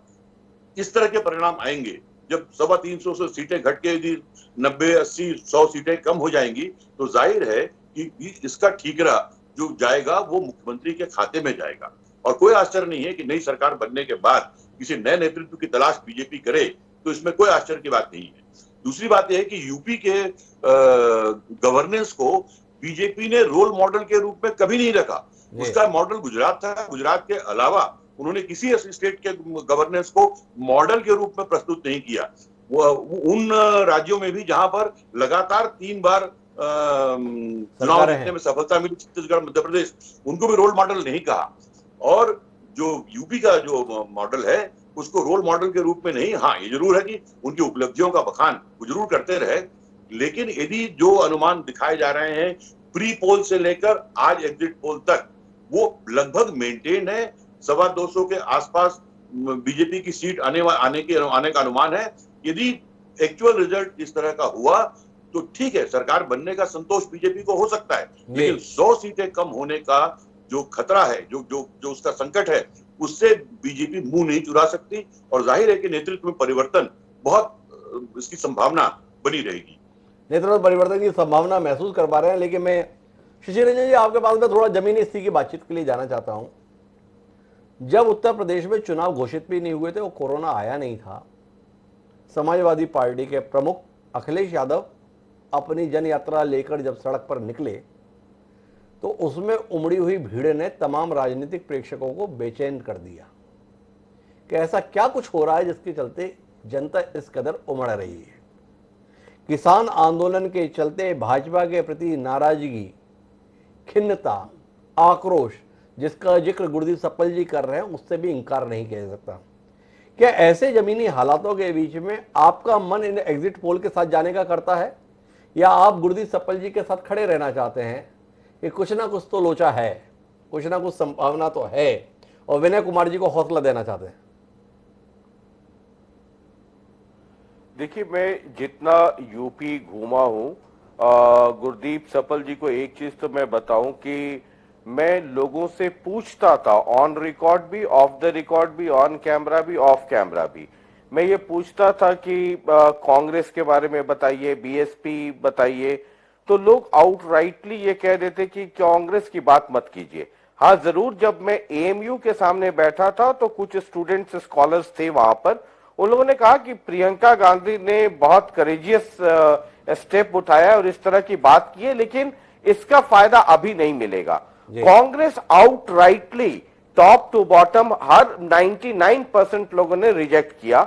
इस तरह के परिणाम आएंगे, जब 325 सीटें घट के यदि 90, 80, 100 सीटें कम हो जाएंगी तो जाहिर है कि इसका ठीकरा जो जाएगा वो मुख्यमंत्री के खाते में जाएगा। और कोई आश्चर्य नहीं है कि नई सरकार बनने के बाद किसी नए नेतृत्व की तलाश बीजेपी करे, तो इसमें कोई आश्चर्य की बात नहीं है। दूसरी बात यह है कि यूपी के गवर्नेंस को बीजेपी ने रोल मॉडल के रूप में कभी नहीं रखा। उसका मॉडल गुजरात था। गुजरात के अलावा उन्होंने किसी स्टेट के गवर्नेंस को मॉडल के रूप में प्रस्तुत नहीं किया। वो उन राज्यों में भी जहां पर लगातार 3 बार चुनाव जीतने में सफलता मिली, छत्तीसगढ़, मध्य प्रदेश, उनको भी रोल मॉडल नहीं कहा। और जो यूपी का जो मॉडल है उसको रोल मॉडल के रूप में नहीं, हाँ ये जरूर है कि उनकी उपलब्धियों का बखान वो जरूर करते रहे। लेकिन यदि जो अनुमान दिखाए जा रहे हैं प्री पोल से लेकर आज एग्जिट पोल तक, वो लगभग मेंटेन है। 225 के आसपास बीजेपी की सीट आने का अनुमान है। यदि एक्चुअल रिजल्ट इस तरह का हुआ तो ठीक है, सरकार बनने का संतोष बीजेपी को हो सकता है, लेकिन 100 सीटें कम होने का जो खतरा है, जो उसका संकट है, उससे बीजेपी मुंह नहीं चुरा सकती। और जाहिर है कि नेतृत्व में परिवर्तन बहुत इसकी संभावना बनी रहेगी। नेतृत्व परिवर्तन की संभावना महसूस कर पा रहे हैं। लेकिन मैं शशि रंजन जी आपके पास में थोड़ा जमीनी स्थिति की बातचीत के लिए जाना चाहता हूं। जब उत्तर प्रदेश में चुनाव घोषित भी नहीं हुए थे, वो कोरोना आया नहीं था, समाजवादी पार्टी के प्रमुख अखिलेश यादव अपनी जन यात्रा लेकर जब सड़क पर निकले तो उसमें उमड़ी हुई भीड़ ने तमाम राजनीतिक प्रेक्षकों को बेचैन कर दिया कि ऐसा क्या कुछ हो रहा है जिसके चलते जनता इस कदर उमड़ रही है। किसान आंदोलन के चलते भाजपा के प्रति नाराजगी, खिन्नता, आक्रोश, जिसका जिक्र गुरदीप सप्पल जी कर रहे हैं, उससे भी इंकार नहीं किया जा सकता। क्या ऐसे जमीनी हालातों के बीच में आपका मन इन एग्जिट पोल के साथ जाने का करता है, या आप गुरदीप सप्पल जी के साथ खड़े रहना चाहते हैं कि कुछ ना कुछ तो लोचा है, कुछ ना कुछ संभावना तो है, और विनय कुमार जी को हौसला देना चाहते हैं? देखिए, मैं जितना यूपी घूमा हूं, गुरदीप सप्पल जी को एक चीज तो मैं बताऊं कि मैं लोगों से पूछता था, ऑन रिकॉर्ड भी, ऑफ द रिकॉर्ड भी, ऑन कैमरा भी, ऑफ कैमरा भी। मैं ये पूछता था कि कांग्रेस के बारे में बताइए, बीएसपी बताइए, तो लोग आउटराइटली ये कह देते कि कांग्रेस की बात मत कीजिए। हाँ, जरूर जब मैं एएमयू के सामने बैठा था तो कुछ स्टूडेंट्स, स्कॉलर्स थे वहां पर, उन लोगों ने कहा कि प्रियंका गांधी ने बहुत करेजियस स्टेप उठाया और इस तरह की बात की है, लेकिन इसका फायदा अभी नहीं मिलेगा। Congress outrightly top to bottom हर 99% लोगों ने रिजेक्ट किया।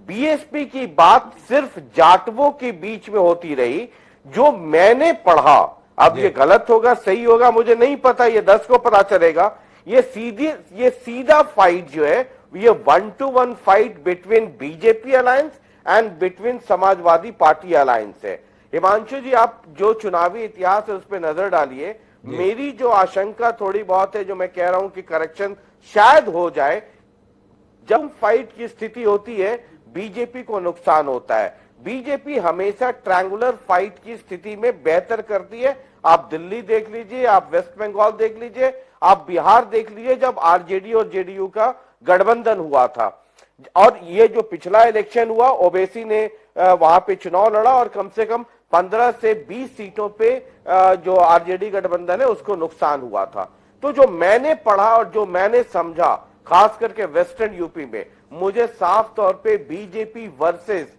बीएसपी की बात सिर्फ जाटवों के बीच में होती रही। जो मैंने पढ़ा, अब ये गलत होगा सही होगा मुझे नहीं पता, ये 10 को पता चलेगा। ये सीधा फाइट जो है ये 1-to-1 fight between BJP alliance and between Samajwadi party alliance है। हिमांशु जी, आप जो चुनावी इतिहास है उस पर नजर डालिए। मेरी जो आशंका थोड़ी बहुत है, जो मैं कह रहा हूं कि करेक्शन शायद हो जाए, जब फाइट की स्थिति होती है बीजेपी को नुकसान होता है। बीजेपी हमेशा ट्रायंगुलर फाइट की स्थिति में बेहतर करती है। आप दिल्ली देख लीजिए, आप वेस्ट बंगाल देख लीजिए, आप बिहार देख लीजिए, जब आरजेडी और जेडीयू का गठबंधन हुआ था। और ये जो पिछला इलेक्शन हुआ, ओवैसी ने वहां पे चुनाव लड़ा और कम से कम 15 से 20 सीटों पे जो आरजेडी गठबंधन है उसको नुकसान हुआ था। तो जो मैंने पढ़ा और जो मैंने समझा, खास करके वेस्टर्न यूपी में, मुझे साफ तौर पे बीजेपी वर्सेस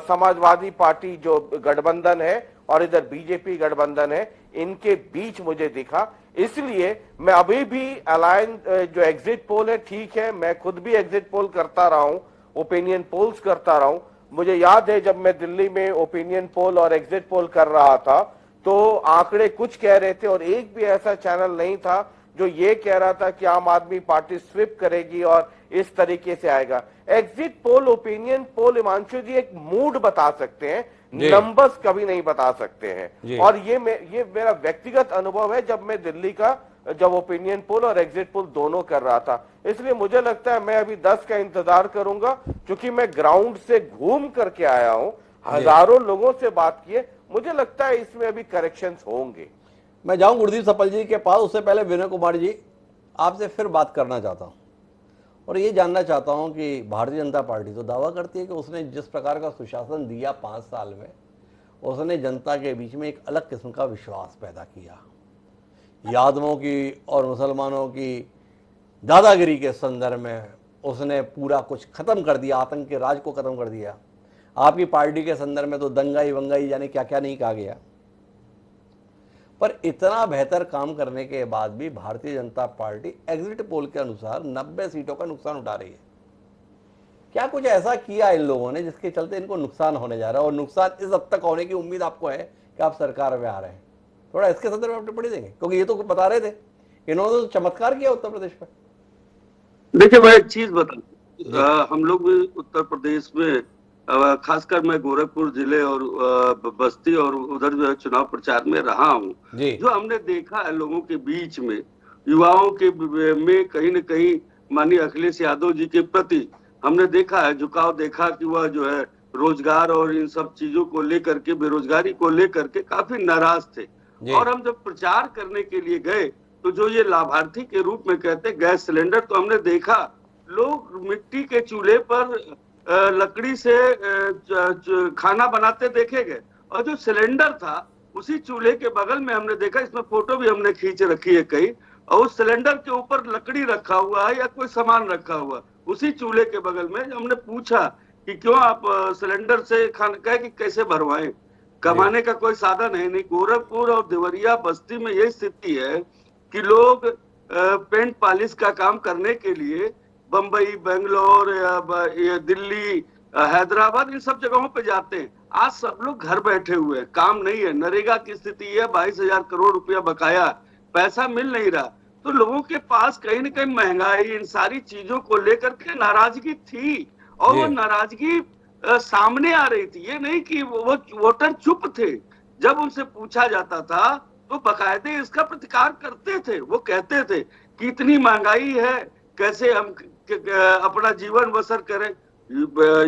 समाजवादी पार्टी जो गठबंधन है और इधर बीजेपी गठबंधन है, इनके बीच मुझे दिखा। इसलिए मैं अभी भी अलायंस जो एग्जिट पोल है, ठीक है, मैं खुद भी एग्जिट पोल करता रहा हूं, ओपिनियन पोल्स करता रहा हूं। मुझे याद है जब मैं दिल्ली में ओपिनियन पोल और एग्जिट पोल कर रहा था तो आंकड़े कुछ कह रहे थे और एक भी ऐसा चैनल नहीं था जो ये कह रहा था कि आम आदमी पार्टी स्विप करेगी और इस तरीके से आएगा। Exit poll, opinion poll, Himanshu ji, एक मूड बता सकते हैं, नंबर्स कभी नहीं बता सकते हैं। और ये मेरा व्यक्तिगत अनुभव है जब मैं दिल्ली का जब ओपिनियन पोल और एग्जिट पोल दोनों कर रहा था। इसलिए मुझे लगता है मैं अभी 10 का इंतजार करूंगा, क्योंकि मैं ग्राउंड से घूम करके आया हूं, हजारों लोगों से बात किए, मुझे लगता है इसमें अभी करेक्शंस होंगे। मैं जाऊं गुरदीप सप्पल जी के पास, उससे पहले विनय कुमार जी आपसे फिर बात करना चाहता हूं और ये जानना चाहता हूं कि भारतीय जनता पार्टी तो दावा करती है कि उसने जिस प्रकार का सुशासन दिया 5 साल में, उसने जनता के बीच में एक अलग किस्म का विश्वास पैदा किया। यादवों की और मुसलमानों की दादागिरी के संदर्भ में उसने पूरा कुछ खत्म कर दिया, आतंक के राज को खत्म कर दिया। आपकी पार्टी के संदर्भ में तो दंगाई वंगाई यानी क्या क्या नहीं कहा गया। पर इतना बेहतर काम करने के बाद भी Bharatiya Janata party exit poll के अनुसार 90 सीटों का नुकसान उठा रही है। क्या कुछ ऐसा किया इन लोगों ने जिसके चलते इनको नुकसान होने जा रहा है, और नुकसान इस हद तक होने की उम्मीद आपको है कि आप सरकार में आ रहे हैं? थोड़ा इसके संदर्भ में टिप्पणी देंगे, क्योंकि ये तो बता रहे थे इन्होंने तो चमत्कार किया उत्तर प्रदेश में। देखिए, मैं एक चीज बता, हम लोग भी उत्तर प्रदेश में, खासकर मैं गोरखपुर जिले और बस्ती और उधर जो है चुनाव प्रचार में रहा हूँ। जो हमने देखा है लोगों के बीच में, युवाओं के में कहीं न कहीं माननीय अखिलेश यादव जी के प्रति हमने देखा है झुकाव, देखा कि वह जो है रोजगार और इन सब चीजों को लेकर के, बेरोजगारी को लेकर के काफी नाराज थे। और हम जब प्रचार करने के लिए गए तो जो ये लाभार्थी के रूप में कहते गैस सिलेंडर, तो हमने देखा लोग मिट्टी के चूल्हे पर लकड़ी से खाना बनाते देखे गए, और जो सिलेंडर था उसी चूल्हे के बगल में हमने देखा, इसमें फोटो भी हमने खींच रखी है कई, और उस सिलेंडर के ऊपर लकड़ी रखा हुआ है या कोई सामान रखा हुआ उसी चूल्हे के बगल में। हमने पूछा कि क्यों आप सिलेंडर से खाना, कहे कि कैसे भरवाएं, कमाने का कोई साधन है नहीं। गोरखपुर और देवरिया बस्ती में यही स्थिति है कि लोग पेंट पॉलिश का काम करने के लिए बंबई, बेंगलोर, दिल्ली, हैदराबाद, इन सब जगहों पे जाते हैं। आज सब लोग घर बैठे हुए हैं, काम नहीं है, नरेगा की स्थिति है, 22,000 करोड़ रुपया बकाया, पैसा मिल नहीं रहा। तो लोगों के पास कहीं न कहीं महंगाई, इन सारी चीजों को लेकर के नाराजगी थी, और वो नाराजगी सामने आ रही थी। ये नहीं कि वो वोटर चुप थे, जब उनसे पूछा जाता था तो बकायदे इसका प्रतिकार करते थे। वो कहते थे कि इतनी महंगाई है, कैसे हम अपना जीवन बसर करें।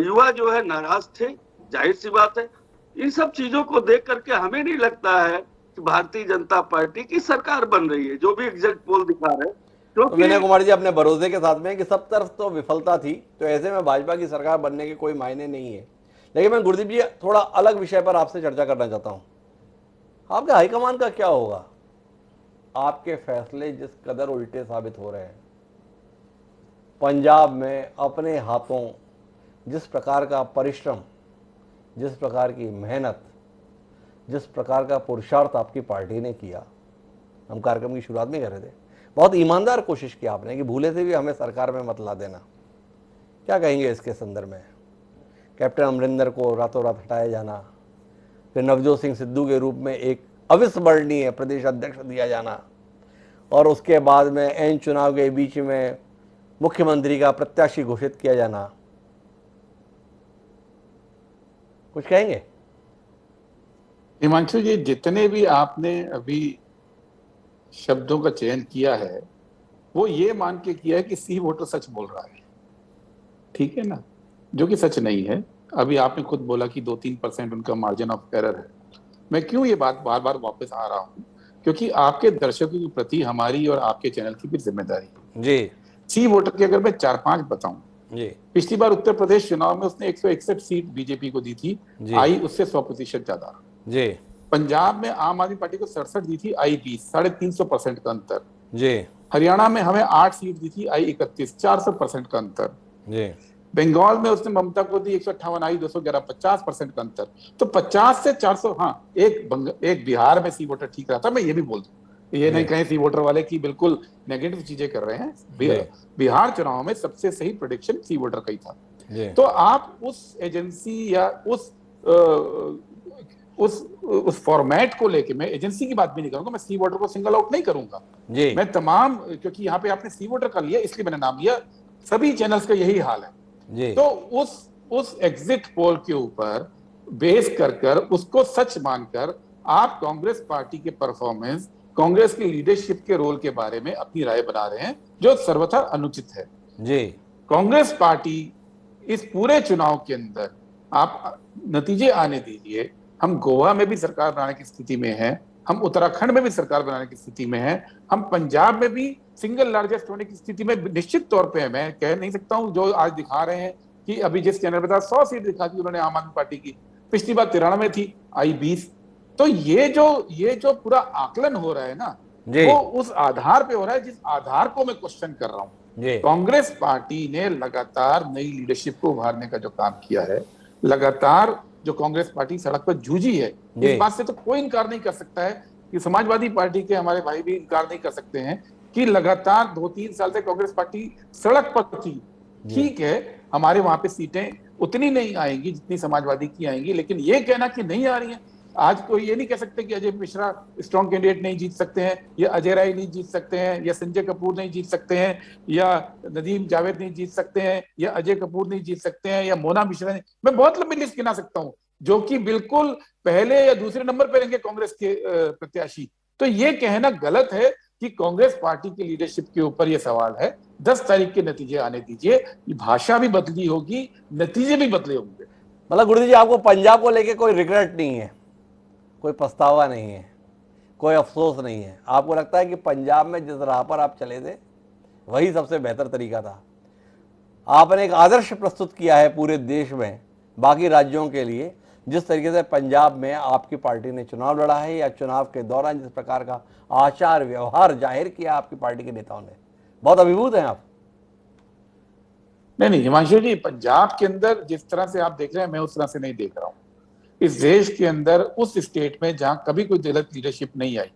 युवा जो है नाराज थे, जाहिर सी बात है। इन सब चीजों को देख करके हमें नहीं लगता है कि भारतीय जनता पार्टी की सरकार बन रही है, जो भी एग्जिट पोल दिखा रहे हैं। तो विनय कुमार जी अपने भरोसे के साथ में कि सब तरफ तो विफलता थी, तो ऐसे में भाजपा की सरकार बनने के कोई मायने नहीं है। लेकिन मैं गुरदीप जी थोड़ा अलग विषय पर आपसे चर्चा करना चाहता हूं। आपके हाईकमान का क्या होगा? आपके फैसले जिस कदर उल्टे साबित हो रहे हैं, पंजाब में अपने हाथों जिस प्रकार का परिश्रम, जिस प्रकार की मेहनत, जिस प्रकार का पुरुषार्थ आपकी पार्टी ने किया, हम कार्यक्रम की शुरुआत में कह रहे थे, बहुत ईमानदार कोशिश की आपने कि भूले से भी हमें सरकार में मत ला देना। क्या कहेंगे इसके संदर्भ में? कैप्टन अमरिंदर को रातों रात हटाया जाना, फिर नवजोत सिंह सिद्धू के रूप में एक अविस्मरणीय प्रदेश अध्यक्ष दिया जाना, और उसके बाद में एन चुनाव के बीच में मुख्यमंत्री का प्रत्याशी घोषित किया जाना, कुछ कहेंगे? हिमांशु जी, जितने भी आपने अभी शब्दों का चयन किया है वो ये मान के किया है कि सी वोटर सच बोल रहा है, ठीक है ना, जो कि सच नहीं है। अभी आपने खुद बोला कि 2-3% उनका मार्जिन ऑफ एरर है। मैं क्यों ये बात बार बार वापस आ रहा हूँ, क्योंकि आपके दर्शकों के प्रति हमारी और आपके चैनल की भी जिम्मेदारी है जी। सी वोटर की अगर मैं 4-5 बताऊं, जी, पिछली बार उत्तर प्रदेश चुनाव में उसने 161 सीट बीजेपी को दी थी, आई उससे 100% ज्यादा। जी। पंजाब में आम आदमी पार्टी को 67 दी थी, आई 20, 350% का अंतर। जी। हरियाणा में हमें 8 सीट दी थी, आई 31, 400% का अंतर। जी। बंगाल में उसने ममता को दी 158, आई 211, 50% का अंतर। तो 50 से 400, हाँ एक बिहार में सी वोटर ठीक रहा था, मैं ये भी बोल दूं, ये नहीं कहें सी वोटर वाले की बिल्कुल नेगेटिव चीजें कर रहे हैं। बिहार चुनाव में सबसे सही प्रेडिक्शन सी वोटर का ही था। तो आप उस एजेंसी या उस फॉर्मेट को लेके, मैं एजेंसी की बात भी नहीं करूंगा, मैं सी वोटर को सिंगल आउट नहीं करूंगा जी। मैं तमाम, क्योंकि यहाँ पे आपने सी वोटर कर लिया इसलिए मैंने नाम लिया, सभी चैनल्स का यही हाल है जी। तो उस एग्जिट पोल के ऊपर बेस कर उसको सच मानकर आप कांग्रेस पार्टी के परफॉर्मेंस, कांग्रेस की लीडरशिप के रोल के बारे में अपनी राय बना रहे हैं, जो सर्वथा अनुचित है जी। कांग्रेस पार्टी इस पूरे चुनाव के अंदर, आप नतीजे आने दीजिए, हम गोवा में भी सरकार बनाने की स्थिति में हैं, हम उत्तराखंड में भी सरकार बनाने की स्थिति में हैं, हम पंजाब में भी सिंगल लार्जेस्ट होने की स्थिति में निश्चित तौर पे है। मैं कह नहीं सकता हूं, जो आज दिखा रहे हैं कि अभी जिस चैनल पे था 100 सीट दिखा दी उन्होंने आम आदमी पार्टी की, पिछली बार 93 थी, आई 20। तो ये जो पूरा आकलन हो रहा है ना, वो उस आधार पे हो रहा है जिस आधार को मैं क्वेश्चन कर रहा हूँ। कांग्रेस पार्टी ने लगातार नई लीडरशिप को उभारने का जो काम किया है, लगातार जो कांग्रेस पार्टी सड़क पर जूझी है, इस बात से तो कोई इनकार नहीं कर सकता है कि समाजवादी पार्टी के हमारे भाई भी इनकार नहीं कर सकते हैं कि लगातार 2-3 साल से कांग्रेस पार्टी सड़क पर थी। ठीक है, हमारे वहां पे सीटें उतनी नहीं आएंगी जितनी समाजवादी की आएंगी, लेकिन ये कहना कि नहीं आ रही है, आज कोई ये नहीं कह सकते कि अजय मिश्रा स्ट्रॉन्ग कैंडिडेट नहीं जीत सकते हैं, या अजय राय नहीं जीत सकते हैं, या संजय कपूर नहीं जीत सकते हैं, या नदीम जावेद नहीं जीत सकते हैं, या अजय कपूर नहीं जीत सकते हैं, या मोना मिश्रा नहीं। मैं बहुत लंबी लिस्ट गिना सकता हूं जो कि बिल्कुल पहले या दूसरे नंबर पर रहेंगे कांग्रेस के प्रत्याशी। तो ये कहना गलत है कि कांग्रेस पार्टी की लीडरशिप के ऊपर ये सवाल है। 10 तारीख के नतीजे आने दीजिए, भाषा भी बदली होगी, नतीजे भी बदले होंगे। मतलब गुरुजी जी, आपको पंजाब को लेके कोई रिग्रेट नहीं है, कोई पछतावा नहीं है, कोई अफसोस नहीं है? आपको लगता है कि पंजाब में जिस राह पर आप चले थे वही सबसे बेहतर तरीका था? आपने एक आदर्श प्रस्तुत किया है पूरे देश में बाकी राज्यों के लिए, जिस तरीके से पंजाब में आपकी पार्टी ने चुनाव लड़ा है, या चुनाव के दौरान जिस प्रकार का आचार व्यवहार जाहिर किया आपकी पार्टी के नेताओं ने। बहुत अभिभूत हैं आप। नहीं हिमांशु जी, पंजाब के अंदर जिस तरह से आप देख रहे हैं, मैं उस तरह से नहीं देख रहा हूं। इस देश के अंदर उस स्टेट में जहां कभी कोई दलित लीडरशिप नहीं आई,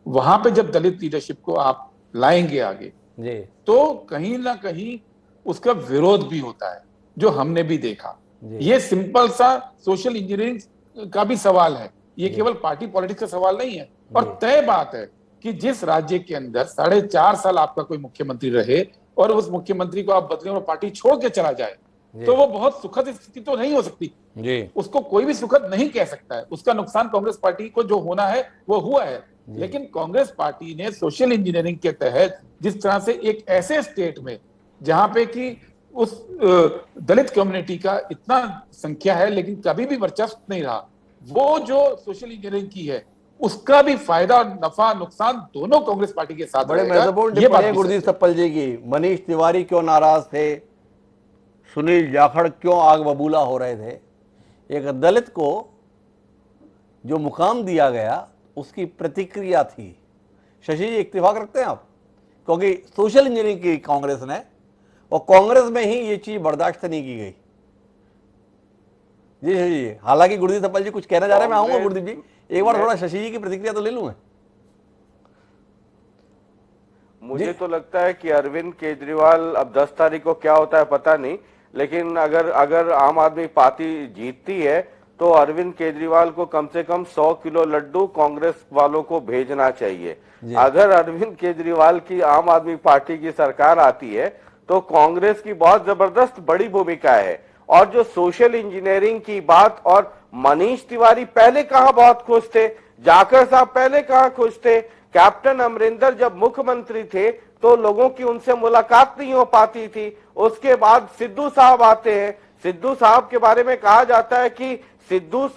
वहां पे जब दलित लीडरशिप को आप लाएंगे आगे जी, तो कहीं ना कहीं उसका विरोध भी होता है, जो हमने भी देखा। ये सिंपल सा सोशल इंजीनियरिंग का भी सवाल है, ये केवल पार्टी पॉलिटिक्स का सवाल नहीं है। और तय बात है कि जिस राज्य के अंदर 4.5 साल आपका कोई मुख्यमंत्री रहे और उस मुख्यमंत्री को आप बदले और पार्टी छोड़ के चला जाए, तो वो बहुत सुखद स्थिति तो नहीं हो सकती जी। उसको कोई भी सुखद नहीं कह सकता है। उसका नुकसान कांग्रेस पार्टी को जो होना है वो हुआ है, लेकिन कांग्रेस पार्टी ने सोशल इंजीनियरिंग के तहत जिस तरह से एक ऐसे स्टेट में जहां पे कि उस दलित कम्युनिटी का इतना संख्या है लेकिन कभी भी वर्चस्व नहीं रहा, वो जो सोशल इंजीनियरिंग की है उसका भी फायदा, नफा, नुकसान दोनों कांग्रेस पार्टी के साथ। बड़े महत्वपूर्ण टिप्पणी गुरदीप सप्पल जी की। मनीष तिवारी क्यों नाराज थे, सुनील जाखड़ क्यों आग बबूला हो रहे थे, एक दलित को जो मुकाम दिया गया उसकी प्रतिक्रिया थी। शशि जी, इत्तेफाक रखते हैं आप? क्योंकि सोशल इंजीनियरिंग की कांग्रेस ने, और कांग्रेस में ही ये चीज बर्दाश्त नहीं की गई। जी शशि जी, हालांकि गुरदीप सप्पल जी कुछ कहना चाह रहे हैं, मैं आऊंगा गुरदीप जी, एक बार थोड़ा शशि जी की प्रतिक्रिया तो ले लूं मैं। मुझे तो लगता है कि अरविंद केजरीवाल, अब 10 तारीख को क्या होता है पता नहीं, लेकिन अगर आम आदमी पार्टी जीतती है तो अरविंद केजरीवाल को कम से कम 100 किलो लड्डू कांग्रेस वालों को भेजना चाहिए। अगर अरविंद केजरीवाल की आम आदमी पार्टी की सरकार आती है तो कांग्रेस की बहुत जबरदस्त बड़ी भूमिका है। और जो सोशल इंजीनियरिंग की बात, और मनीष तिवारी पहले कहां बहुत खुश थे, जाखड़ साहब पहले कहां खुश थे, कैप्टन अमरिंदर जब मुख्यमंत्री थे तो लोगों की उनसे मुलाकात नहीं हो पाती थी। उसके बाद सिद्धू साहब आते हैं, सिद्धू साहब के बारे में कहा जाता है कि सिद्धू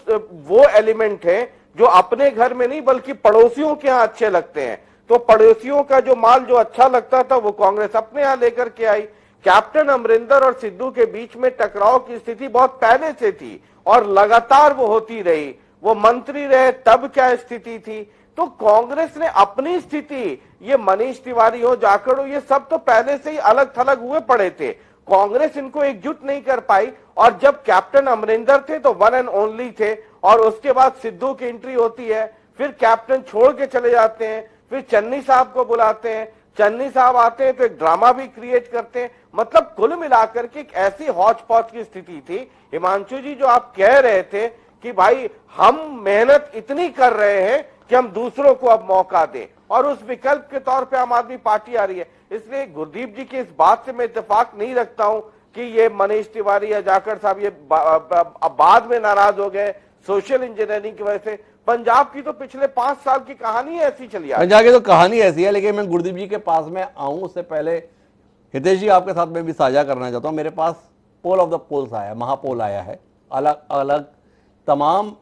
वो एलिमेंट है जो अपने घर में नहीं बल्कि पड़ोसियों के यहाँ अच्छे लगते हैं। तो पड़ोसियों का जो माल जो अच्छा लगता था वो कांग्रेस अपने यहाँ लेकर के आई। कैप्टन अमरिंदर और सिद्धू के बीच में टकराव की स्थिति बहुत पहले से थी और लगातार वो होती रही। वो मंत्री रहे तब क्या स्थिति थी। तो कांग्रेस ने अपनी स्थिति, ये मनीष तिवारी हो, जाखड़ हो, ये सब तो पहले से ही अलग थलग हुए पड़े थे। कांग्रेस इनको एकजुट नहीं कर पाई। और जब कैप्टन अमरिंदर थे तो वन एंड ओनली थे, और उसके बाद सिद्धू की एंट्री होती है, फिर कैप्टन छोड़ के चले जाते हैं, फिर चन्नी साहब को बुलाते हैं, चन्नी साहब आते हैं तो एक ड्रामा भी क्रिएट करते हैं। मतलब कुल मिलाकर के एक ऐसी हौच पौच की स्थिति थी। हिमांशु जी, जो आप कह रहे थे कि भाई हम मेहनत इतनी कर रहे हैं कि हम दूसरों को अब मौका दें, और उस विकल्प के तौर पे आम आदमी पार्टी आ रही है। इसलिए गुरदीप जी की इस बात से मैं इत्तेफाक नहीं रखता हूं कि ये मनीष तिवारी या जाखड़ साहब ये बाद में नाराज हो गए सोशल इंजीनियरिंग की वजह से। पंजाब की तो पिछले 5 साल की कहानी ऐसी चली आ रही है। पंजाब की तो कहानी ऐसी है। लेकिन मैं गुरदीप जी के पास में आऊं उससे पहले हितेश जी आपके साथ मैं भी साझा करना चाहता हूं। मेरे पास पोल ऑफ द पोल्स आया, महापोल आया है। अलग अलग तमाम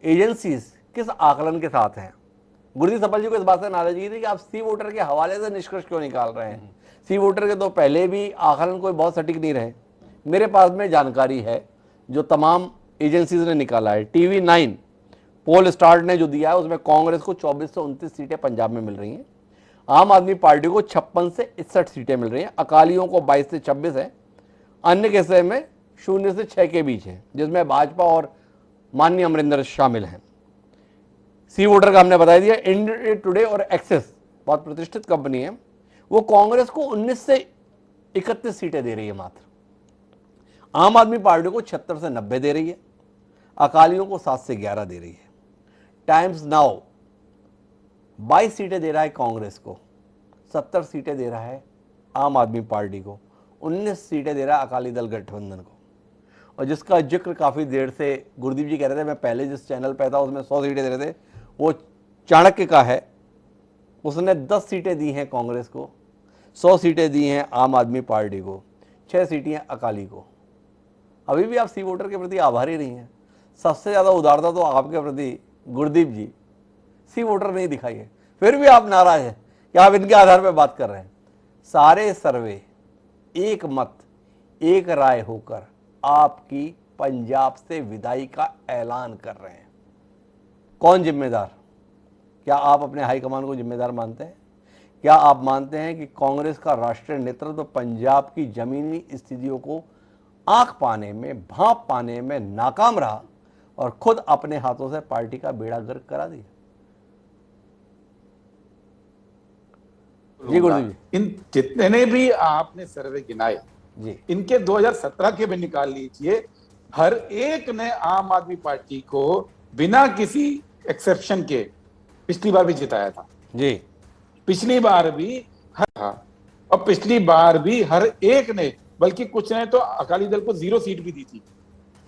एजेंसीज किस आकलन के साथ हैं। गुरदीप सपल जी को इस बात से नाराजगी थी कि आप सी वोटर के हवाले से निष्कर्ष क्यों निकाल रहे हैं। सी वोटर के तो पहले भी आकलन कोई बहुत सटीक नहीं रहे। मेरे पास में जानकारी है जो तमाम एजेंसीज ने निकाला है। टीवी 9 पोल स्टार्ट ने जो दिया है उसमें कांग्रेस को 24 से 29 सीटें पंजाब में मिल रही हैं। आम आदमी पार्टी को 56 से 61 सीटें मिल रही हैं। अकालियों को 22 से 26 है। अन्य के हिस्से में 0 से 6 के बीच है, जिसमें भाजपा और माननीय अमरिंदर शामिल हैं। सी वोटर का हमने बता दिया। इंडिया टुडे और एक्सेस बहुत प्रतिष्ठित कंपनी है, वो कांग्रेस को 19 से 31 सीटें दे रही है मात्र। आम आदमी पार्टी को 76 से 90 दे रही है। अकालियों को 7 से 11 दे रही है। टाइम्स नाउ 22 सीटें दे रहा है कांग्रेस को, 70 सीटें दे रहा है आम आदमी पार्टी को, 19 सीटें दे रहा है अकाली दल गठबंधन को। और जिसका जिक्र काफ़ी देर से गुरदीप जी कह रहे थे, मैं पहले जिस चैनल पे था उसमें 100 सीटें दे रहे थे, वो चाणक्य का है। उसने 10 सीटें दी हैं कांग्रेस को, 100 सीटें दी हैं आम आदमी पार्टी को, 6 सीटें अकाली को। अभी भी आप सी वोटर के प्रति आभारी नहीं हैं। सबसे ज़्यादा उदारता तो आपके प्रति गुरदीप जी सी वोटर नहीं दिखाई है, फिर भी आप नाराज हैं कि आप इनके आधार पर बात कर रहे हैं। सारे सर्वे एक मत एक राय होकर आपकी पंजाब से विदाई का ऐलान कर रहे हैं। कौन जिम्मेदार? क्या आप अपने हाईकमान को जिम्मेदार मानते हैं? क्या आप मानते हैं कि कांग्रेस का राष्ट्रीय नेतृत्व तो पंजाब की जमीनी स्थितियों को आंख पाने में, भांप पाने में नाकाम रहा और खुद अपने हाथों से पार्टी का बेड़ा गर्क करा दिया? जी गुरदीप जी, इन जितने भी आपने सर्वे गिनाए जी, इनके 2017 के भी निकाल लीजिए, हर एक ने आम आदमी पार्टी को बिना किसी एक्सेप्शन के पिछली बार भी जिताया था जी, पिछली बार भी और पिछली बार भी हर एक ने, बल्कि कुछ ने तो अकाली दल को 0 सीट भी दी थी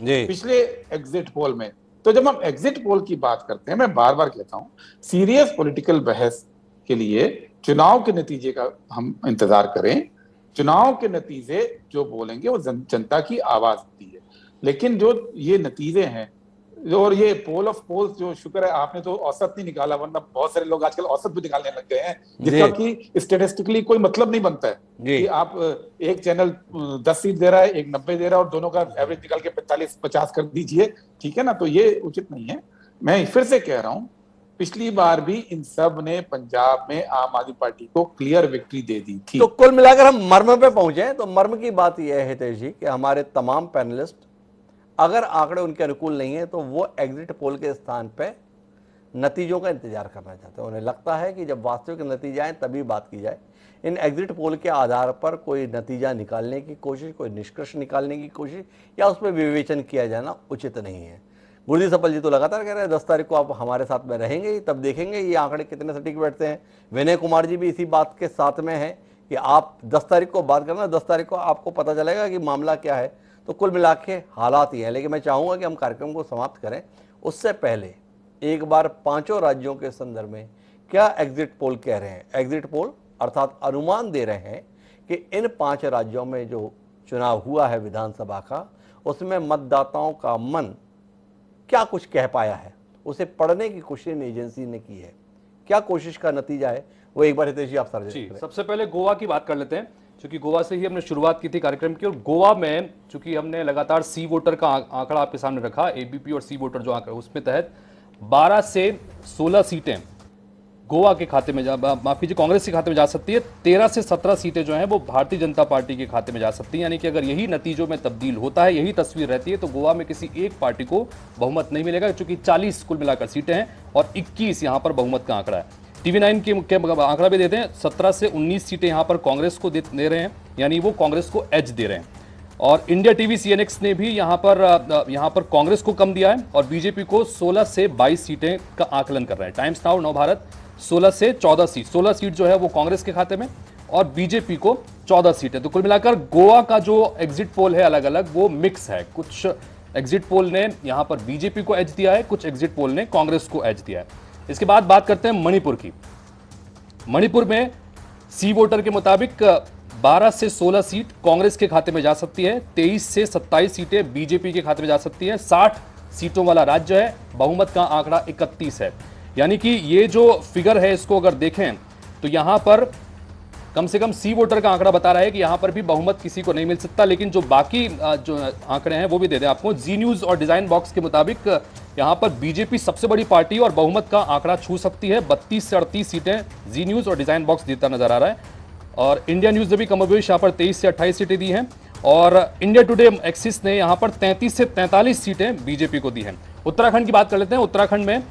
जी, पिछले एग्जिट पोल में। तो जब हम एग्जिट पोल की बात करते हैं, मैं बार बार कहता हूं, सीरियस पॉलिटिकल बहस के लिए चुनाव के नतीजे का हम इंतजार करें। चुनाव के नतीजे जो बोलेंगे वो जनता की आवाज होती है। लेकिन जो ये नतीजे हैं और ये पोल ऑफ पोल्स, जो शुक्र है आपने तो औसत नहीं निकाला, वरना बहुत सारे लोग आजकल औसत भी निकालने लग गए हैं, जिसका कि स्टेटिस्टिकली कोई मतलब नहीं बनता है कि आप एक चैनल 10 सीट दे रहा है, एक 90 दे रहा है, और दोनों का एवरेज निकाल के 45-50 कर दीजिए, ठीक है ना। तो ये उचित नहीं है। मैं फिर से कह रहा हूं, पिछली बार भी इन सब ने पंजाब में आम आदमी पार्टी को क्लियर विक्ट्री दे दी थी। तो कुल मिलाकर हम मर्म पे पहुंचे। तो मर्म की बात यह है हितेश जी कि हमारे तमाम पैनलिस्ट, अगर आंकड़े उनके अनुकूल नहीं है तो वो एग्जिट पोल के स्थान पे नतीजों का इंतजार करना चाहते हैं। उन्हें लगता है कि जब वास्तविक नतीजे आए तभी बात की जाए। इन एग्जिट पोल के आधार पर कोई नतीजा निकालने की कोशिश, कोई निष्कर्ष निकालने की कोशिश या उस पर विवेचन किया जाना उचित नहीं है। गुरदीप सप्पल जी तो लगातार कह रहे हैं 10 तारीख को आप हमारे साथ में रहेंगे ही, तब देखेंगे ये आंकड़े कितने सटीक बैठते हैं। विनय कुमार जी भी इसी बात के साथ में है कि आप 10 तारीख को बात करना, 10 तारीख को आपको पता चलेगा कि मामला क्या है। तो कुल मिला के हालात ही है। लेकिन मैं चाहूँगा कि हम कार्यक्रम को समाप्त करें उससे पहले एक बार पांचों राज्यों के संदर्भ में क्या एग्जिट पोल कह रहे हैं। एग्जिट पोल अर्थात अनुमान दे रहे हैं कि इन 5 राज्यों में जो चुनाव हुआ है विधानसभा का, उसमें मतदाताओं का मन क्या कुछ कह पाया है, उसे पढ़ने की कोशिश इन एजेंसी ने की है। क्या कोशिश का नतीजा है वो एक बार हितेश जी आप सार्वजनिक करें। सबसे पहले गोवा की बात कर लेते हैं, क्योंकि गोवा से ही हमने शुरुआत की थी कार्यक्रम की। और गोवा में चूंकि हमने लगातार सी वोटर का आंकड़ा आपके सामने रखा, एबीपी और सी वोटर जो आंकड़ा, उसमें तहत 12 से 16 सीटें गोवा के खाते में माफ कीजिए कांग्रेस के खाते में जा सकती है। 13 से 17 सीटें जो हैं वो भारतीय जनता पार्टी के खाते में जा सकती हैं। यानी कि अगर यही नतीजों में तब्दील होता है, यही तस्वीर रहती है, तो गोवा में किसी एक पार्टी को बहुमत नहीं मिलेगा, क्योंकि 40 कुल मिलाकर सीटें हैं और 21 यहां पर बहुमत का आंकड़ा है। TV9 के आंकड़ा भी देते हैं, 17 से 19 सीटें यहां पर कांग्रेस को दे रहे हैं, यानी वो कांग्रेस को एज दे रहे हैं। और इंडिया टीवी CNX ने भी यहां पर कांग्रेस को कम दिया है और बीजेपी को 16 से 22 सीटें का आकलन कर रहे हैं। टाइम्स नाउ नव भारत 16 से 14 सीट, 16 सीट जो है वो कांग्रेस के खाते में और बीजेपी को 14 सीटें। तो कुल मिलाकर गोवा का जो एग्जिट पोल है अलग अलग, वो मिक्स है। कुछ एग्जिट पोल ने यहां पर बीजेपी को एज दिया है, कुछ एग्जिट पोल ने कांग्रेस को एज दिया है। इसके बाद बात करते हैं मणिपुर की। मणिपुर में सी वोटर के मुताबिक 12 से 16 सीट कांग्रेस के खाते में जा सकती है, 23 से 27 सीटें बीजेपी के खाते में जा सकती है। 60 सीटों वाला राज्य है, बहुमत का आंकड़ा 31 है। यानी कि ये जो फिगर है इसको अगर देखें तो यहां पर कम से कम सी वोटर का आंकड़ा बता रहा है कि यहां पर भी बहुमत किसी को नहीं मिल सकता। लेकिन जो बाकी जो आंकड़े हैं वो भी दे दें आपको। जी न्यूज और डिजाइन बॉक्स के मुताबिक यहां पर बीजेपी सबसे बड़ी पार्टी और बहुमत का आंकड़ा छू सकती है। 32 से 38 सीटें जी न्यूज और डिजाइन बॉक्स देता नजर आ रहा है। और इंडिया न्यूज ने भी कमोबेश यहां पर 23 से 28 सीटें दी हैं और इंडिया टुडे एक्सिस ने यहां पर 33 से 43 सीटें बीजेपी को दी हैं। उत्तराखंड की बात कर लेते हैं। उत्तराखंड में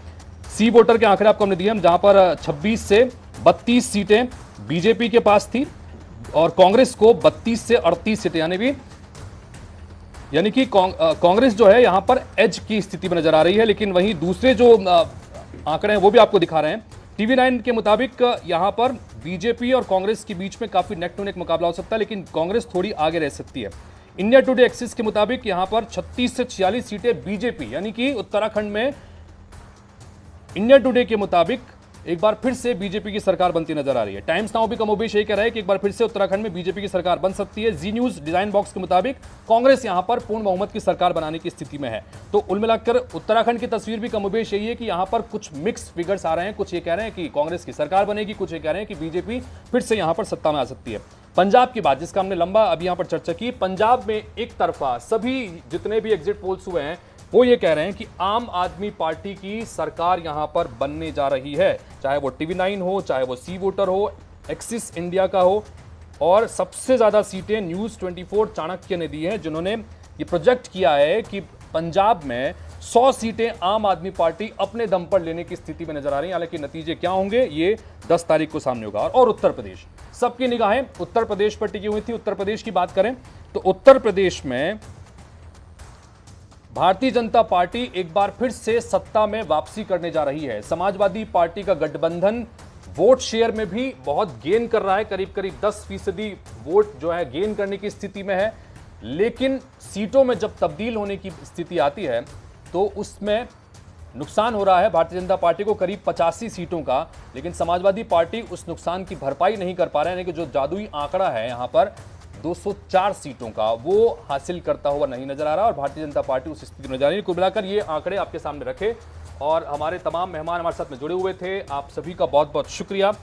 सी वोटर के आंकड़े आपको हमने दिए हैं, जहां पर 26 से 32 सीटें बीजेपी के पास थी और कांग्रेस को 32 से 38 सीटें, यानी कि कांग्रेस जो है यहां पर एज की स्थिति में नजर आ रही है। लेकिन वहीं दूसरे जो आंकड़े हैं वो भी आपको दिखा रहे हैं। TV9 के मुताबिक यहां पर बीजेपी और कांग्रेस के बीच में काफी नेक टू नेक मुकाबला हो सकता है, लेकिन कांग्रेस थोड़ी आगे रह सकती है। इंडिया टुडे एक्सिस के मुताबिक यहां पर 36 से 46 सीटें बीजेपी, यानी कि उत्तराखंड में इंडिया टुडे के मुताबिक एक बार फिर से बीजेपी की सरकार बनती नजर आ रही है। टाइम्स नाउ भी कमोबेश यही कह रहा है कि एक बार फिर से उत्तराखंड में बीजेपी की सरकार बन सकती है। जी न्यूज डिजाइन बॉक्स के मुताबिक कांग्रेस यहां पर पूर्ण बहुमत की सरकार बनाने की स्थिति में है। तो कुल मिलाकर उत्तराखंड की तस्वीर भी कमोबेश यही है कि यहां पर कुछ मिक्स फिगर्स आ रहे हैं। कुछ ये कह रहे हैं कि कांग्रेस की सरकार बनेगी, कुछ ये कह रहे हैं कि बीजेपी फिर से यहां पर सत्ता में आ सकती है। पंजाब की बात, जिसका हमने लंबा अभी यहां पर चर्चा की, पंजाब में एक तरफा सभी जितने भी एग्जिट पोल्स हुए हैं वो ये कह रहे हैं कि आम आदमी पार्टी की सरकार यहां पर बनने जा रही है, चाहे वो TV9 हो, चाहे वो सी वोटर हो, एक्सिस इंडिया का हो। और सबसे ज्यादा सीटें न्यूज 24 चाणक्य ने दी हैं, जिन्होंने ये प्रोजेक्ट किया है कि पंजाब में 100 सीटें आम आदमी पार्टी अपने दम पर लेने की स्थिति में नजर आ रही है। हालांकि नतीजे क्या होंगे ये 10 तारीख को सामने होगा। और उत्तर प्रदेश, सबकी निगाहें उत्तर प्रदेश पर टिकी हुई थी। उत्तर प्रदेश की बात करें तो उत्तर प्रदेश में भारतीय जनता पार्टी एक बार फिर से सत्ता में वापसी करने जा रही है। समाजवादी पार्टी का गठबंधन वोट शेयर में भी बहुत गेन कर रहा है, करीब करीब 10% वोट जो है गेन करने की स्थिति में है। लेकिन सीटों में जब तब्दील होने की स्थिति आती है तो उसमें नुकसान हो रहा है भारतीय जनता पार्टी को, करीब 85 सीटों का। लेकिन समाजवादी पार्टी उस नुकसान की भरपाई नहीं कर पा रहे हैं, यानी कि जो जादुई आंकड़ा है यहां पर 204 सीटों का, वो हासिल करता हुआ नहीं नजर आ रहा और भारतीय जनता पार्टी उस स्थिति में नजर आ रही है। कुल मिलाकर ये आंकड़े आपके सामने रखे और हमारे तमाम मेहमान हमारे साथ में जुड़े हुए थे। आप सभी का बहुत बहुत शुक्रिया।